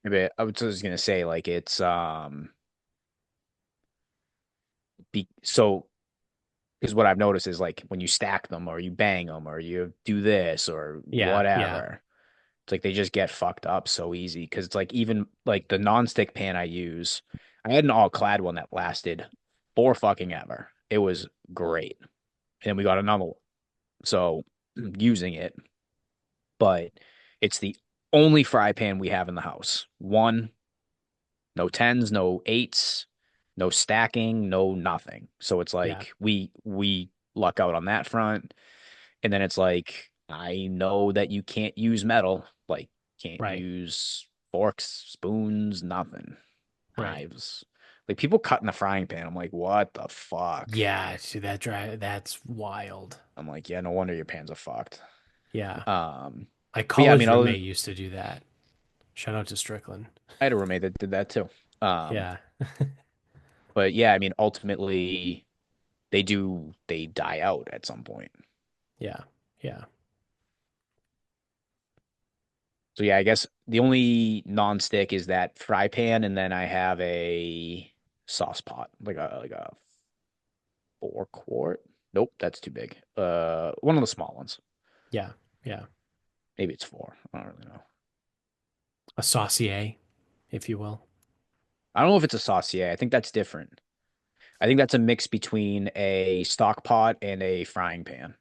Speaker 2: Maybe I was just gonna say like it's so because what I've noticed is like when you stack them or you bang them or you do this or
Speaker 1: Yeah, yeah,
Speaker 2: whatever, it's like they just get fucked up so easy. Because it's like even like the nonstick pan I use, I had an all clad one that lasted for fucking ever. It was great. And we got another one. So using it, but it's the only fry pan we have in the house. One, no tens, no eights, no stacking, no nothing. So it's
Speaker 1: yeah,
Speaker 2: like we luck out on that front. And then it's like I know that you can't use metal, like can't
Speaker 1: right,
Speaker 2: use forks, spoons, nothing.
Speaker 1: right.
Speaker 2: Knives. Like people cut in the frying pan. I'm like, what the fuck?
Speaker 1: Yeah, see that's wild.
Speaker 2: I'm like, yeah, no wonder your pans are fucked.
Speaker 1: Yeah.
Speaker 2: Um,
Speaker 1: My
Speaker 2: but yeah, I mean,
Speaker 1: college roommate used to do that. Shout out to Strickland.
Speaker 2: I had a roommate that did that too. Um,
Speaker 1: Yeah,
Speaker 2: but yeah, I mean, ultimately they die out at some point.
Speaker 1: yeah, yeah,
Speaker 2: So yeah, I guess the only non-stick is that fry pan, and then I have a sauce pot, like a 4 quart. Nope, that's too big. One of the small ones.
Speaker 1: yeah, yeah.
Speaker 2: Maybe it's four. I don't really know.
Speaker 1: A saucier, if you will.
Speaker 2: I don't know if it's a saucier. I think that's different. I think that's a mix between a stock pot and a frying pan.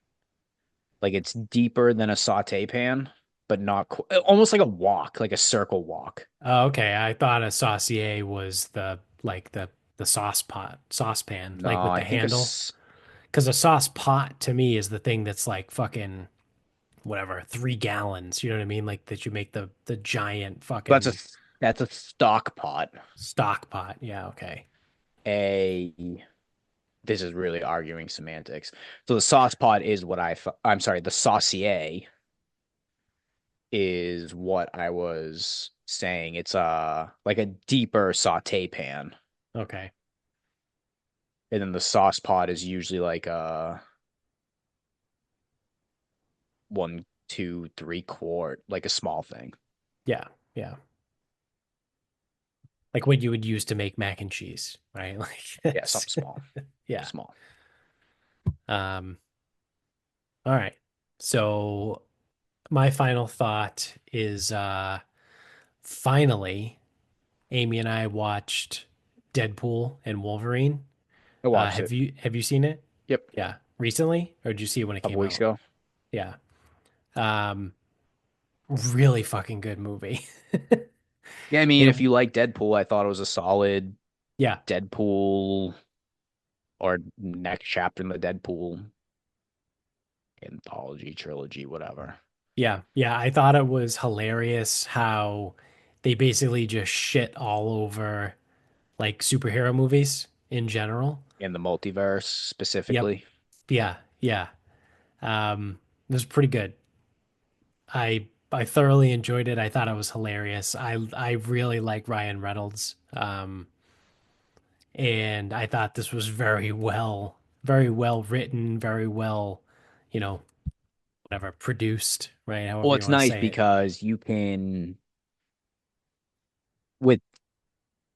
Speaker 2: Like it's deeper than a saute pan, but not almost like a wok, like a circle wok.
Speaker 1: Oh, okay. I thought a saucier was the saucepan,
Speaker 2: No,
Speaker 1: like with
Speaker 2: I
Speaker 1: the
Speaker 2: think a
Speaker 1: handle. Because a sauce pot to me is the thing that's like fucking whatever, 3 gallons. You know what I mean? Like that you make the giant
Speaker 2: that's a
Speaker 1: fucking
Speaker 2: that's a stock pot.
Speaker 1: stock pot. Yeah, okay.
Speaker 2: A This is really arguing semantics. So the sauce pot is what I'm sorry, the saucier is what I was saying. It's like a deeper saute pan,
Speaker 1: Okay.
Speaker 2: and then the sauce pot is usually like 1, 2, 3 quart, like a small thing.
Speaker 1: Yeah. Yeah. Like what you would use to make mac and cheese, right? Like
Speaker 2: Yeah,
Speaker 1: it's
Speaker 2: something small,
Speaker 1: yeah.
Speaker 2: small.
Speaker 1: Um, all right. So my final thought is finally Amy and I watched Deadpool and Wolverine.
Speaker 2: I watched it.
Speaker 1: Have you seen it?
Speaker 2: Yep,
Speaker 1: Yeah. Recently? Or did you see it when it
Speaker 2: a couple
Speaker 1: came
Speaker 2: weeks
Speaker 1: out?
Speaker 2: ago.
Speaker 1: Yeah. Um, really fucking good movie.
Speaker 2: Yeah, I mean,
Speaker 1: It
Speaker 2: if you like Deadpool, I thought it was a solid
Speaker 1: yeah.
Speaker 2: Deadpool or next chapter in the Deadpool anthology, trilogy, whatever.
Speaker 1: Yeah. Yeah, I thought it was hilarious how they basically just shit all over like superhero movies in general.
Speaker 2: In the multiverse
Speaker 1: Yep.
Speaker 2: specifically.
Speaker 1: Yeah. Yeah. It was pretty good. I thoroughly enjoyed it. I thought it was hilarious. I really like Ryan Reynolds. And I thought this was very well written, very well, you know, whatever, produced, right?
Speaker 2: Well,
Speaker 1: However you
Speaker 2: it's
Speaker 1: want to
Speaker 2: nice
Speaker 1: say it.
Speaker 2: because you can, with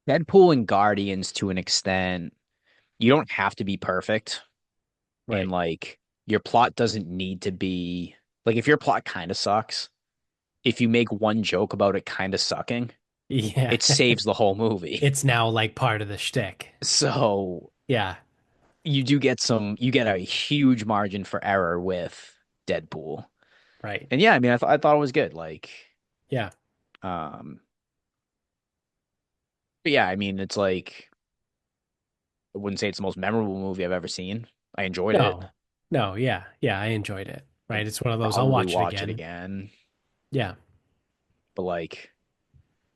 Speaker 2: Deadpool and Guardians to an extent, you don't have to be perfect. And
Speaker 1: Right.
Speaker 2: like your plot doesn't need to be like if your plot kind of sucks, if you make one joke about it kind of sucking,
Speaker 1: Yeah.
Speaker 2: it saves the whole movie.
Speaker 1: It's now like part of the shtick.
Speaker 2: So
Speaker 1: Yeah.
Speaker 2: you get a huge margin for error with Deadpool.
Speaker 1: Right.
Speaker 2: And yeah, I mean, I thought it was good. Like,
Speaker 1: Yeah.
Speaker 2: um, but yeah, I mean, it's like I wouldn't say it's the most memorable movie I've ever seen. I enjoyed it.
Speaker 1: No. No. Yeah. Yeah. I enjoyed it.
Speaker 2: I'd
Speaker 1: Right. It's one of those, I'll
Speaker 2: probably
Speaker 1: watch it
Speaker 2: watch it
Speaker 1: again.
Speaker 2: again,
Speaker 1: Yeah.
Speaker 2: but like,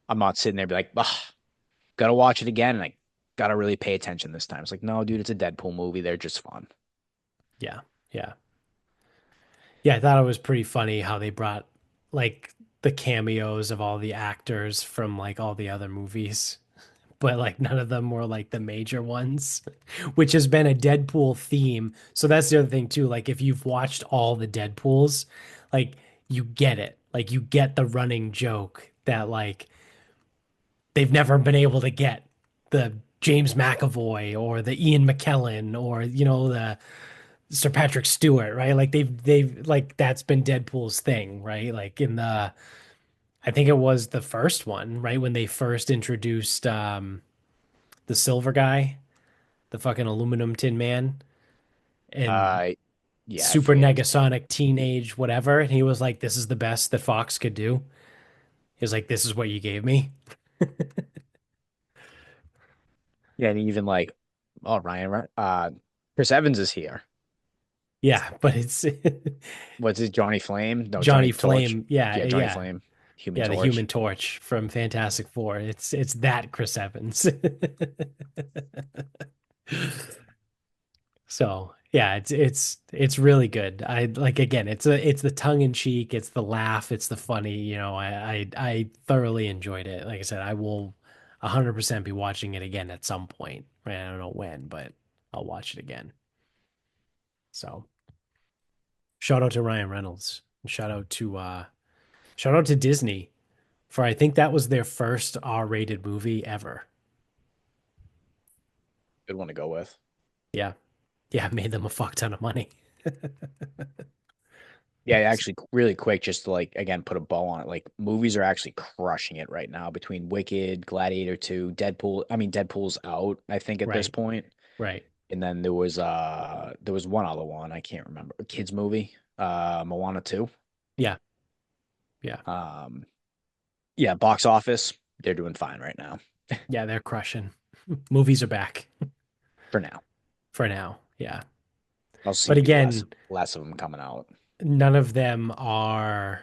Speaker 2: I'm not sitting there be like, ugh, gotta watch it again, and I gotta really pay attention this time. It's like, no, dude, it's a Deadpool movie. They're just fun.
Speaker 1: Yeah. Yeah. Yeah. I thought it was pretty funny how they brought like the cameos of all the actors from like all the other movies, but like none of them were like the major ones, which has been a Deadpool theme. So that's the other thing too. Like if you've watched all the Deadpools, like you get it. Like you get the running joke that like they've never been able to get the James McAvoy or the Ian McKellen or the Sir Patrick Stewart, right? Like they've like that's been Deadpool's thing, right? Like in the I think it was the first one, right? When they first introduced the silver guy, the fucking aluminum tin man, and
Speaker 2: Uh, yeah, I
Speaker 1: super
Speaker 2: forget his name.
Speaker 1: negasonic teenage whatever. And he was like, "This is the best that Fox could do." He was like, "This is what you gave me."
Speaker 2: Yeah, and even like, oh, Chris Evans is here.
Speaker 1: Yeah, but it's
Speaker 2: What's his Johnny Flame? No, Johnny
Speaker 1: Johnny
Speaker 2: Torch.
Speaker 1: Flame. Yeah,
Speaker 2: Yeah, Johnny
Speaker 1: yeah,
Speaker 2: Flame, Human
Speaker 1: yeah. The
Speaker 2: Torch.
Speaker 1: Human Torch from Fantastic Four. It's that Chris Evans. So yeah, it's really good. I like again, it's the tongue in cheek, it's the laugh, it's the funny. I thoroughly enjoyed it. Like I said, I will 100% be watching it again at some point. Right? I don't know when, but I'll watch it again. So shout out to Ryan Reynolds. And shout out to Disney for I think that was their first R-rated movie ever.
Speaker 2: Good one to go with.
Speaker 1: Yeah. Yeah, it made them a fuck ton of money.
Speaker 2: Yeah, actually, really quick, just to like again put a bow on it. Like movies are actually crushing it right now between Wicked, Gladiator 2, Deadpool. I mean, Deadpool's out, I think, at this
Speaker 1: Right.
Speaker 2: point.
Speaker 1: Right.
Speaker 2: And then there was one other one, I can't remember. A kids movie, Moana 2.
Speaker 1: Yeah. Yeah.
Speaker 2: Um, yeah, box office, they're doing fine right now
Speaker 1: Yeah, they're crushing. Movies are back
Speaker 2: for now.
Speaker 1: for now. Yeah.
Speaker 2: I'll
Speaker 1: But
Speaker 2: see be less
Speaker 1: again,
Speaker 2: less of them coming out.
Speaker 1: none of them are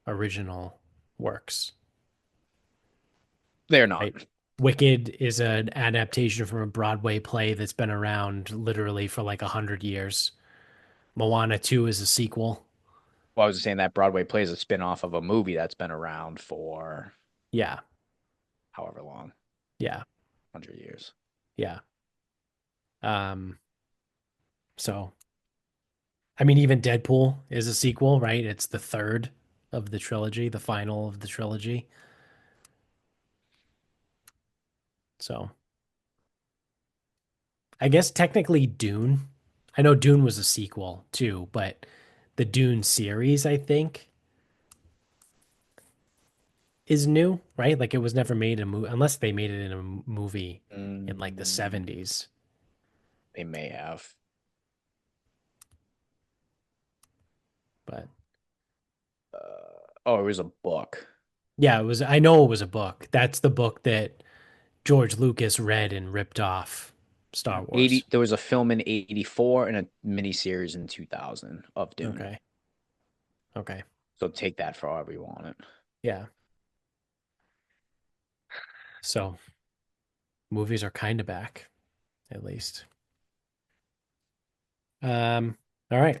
Speaker 1: original works,
Speaker 2: They're not.
Speaker 1: right? Wicked is an adaptation from a Broadway play that's been around literally for like 100 years. Moana 2 is a sequel.
Speaker 2: Well, I was just saying that Broadway play is a spin-off of a movie that's been around for
Speaker 1: Yeah,
Speaker 2: however long,
Speaker 1: yeah,
Speaker 2: 100 years.
Speaker 1: yeah. Um, so I mean, even Deadpool is a sequel, right? It's the third of the trilogy, the final of the trilogy. So I guess technically Dune. I know Dune was a sequel too, but the Dune series, I think, is new, right? Like it was never made a movie unless they made it in a movie in like the
Speaker 2: Mm,
Speaker 1: 70s.
Speaker 2: they may have.
Speaker 1: But
Speaker 2: Oh, it was a book.
Speaker 1: yeah, it was I know it was a book. That's the book that George Lucas read and ripped off Star Wars.
Speaker 2: 80, there was a film in 84 and a miniseries in 2000 of Dune.
Speaker 1: Okay. Okay.
Speaker 2: So take that for however you want it.
Speaker 1: Yeah. So movies are kind of back, at least. All right.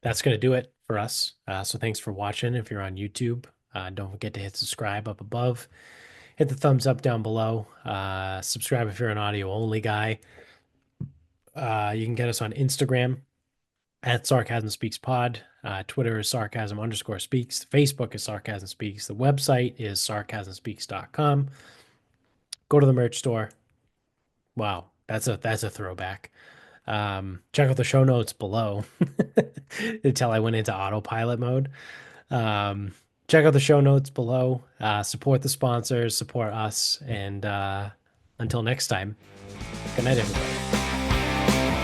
Speaker 1: That's going to do it for us. So thanks for watching. If you're on YouTube, don't forget to hit subscribe up above. Hit the thumbs up down below. Subscribe if you're an audio only guy. You can get us on Instagram at Sarcasm Speaks Pod. Twitter is Sarcasm underscore speaks. Facebook is Sarcasm Speaks. The website is sarcasmspeaks.com. Go to the merch store. Wow, that's a throwback. Check out the show notes below until I went into autopilot mode. Um, check out the show notes below. Support the sponsors, support us, and until next time, good night, everybody.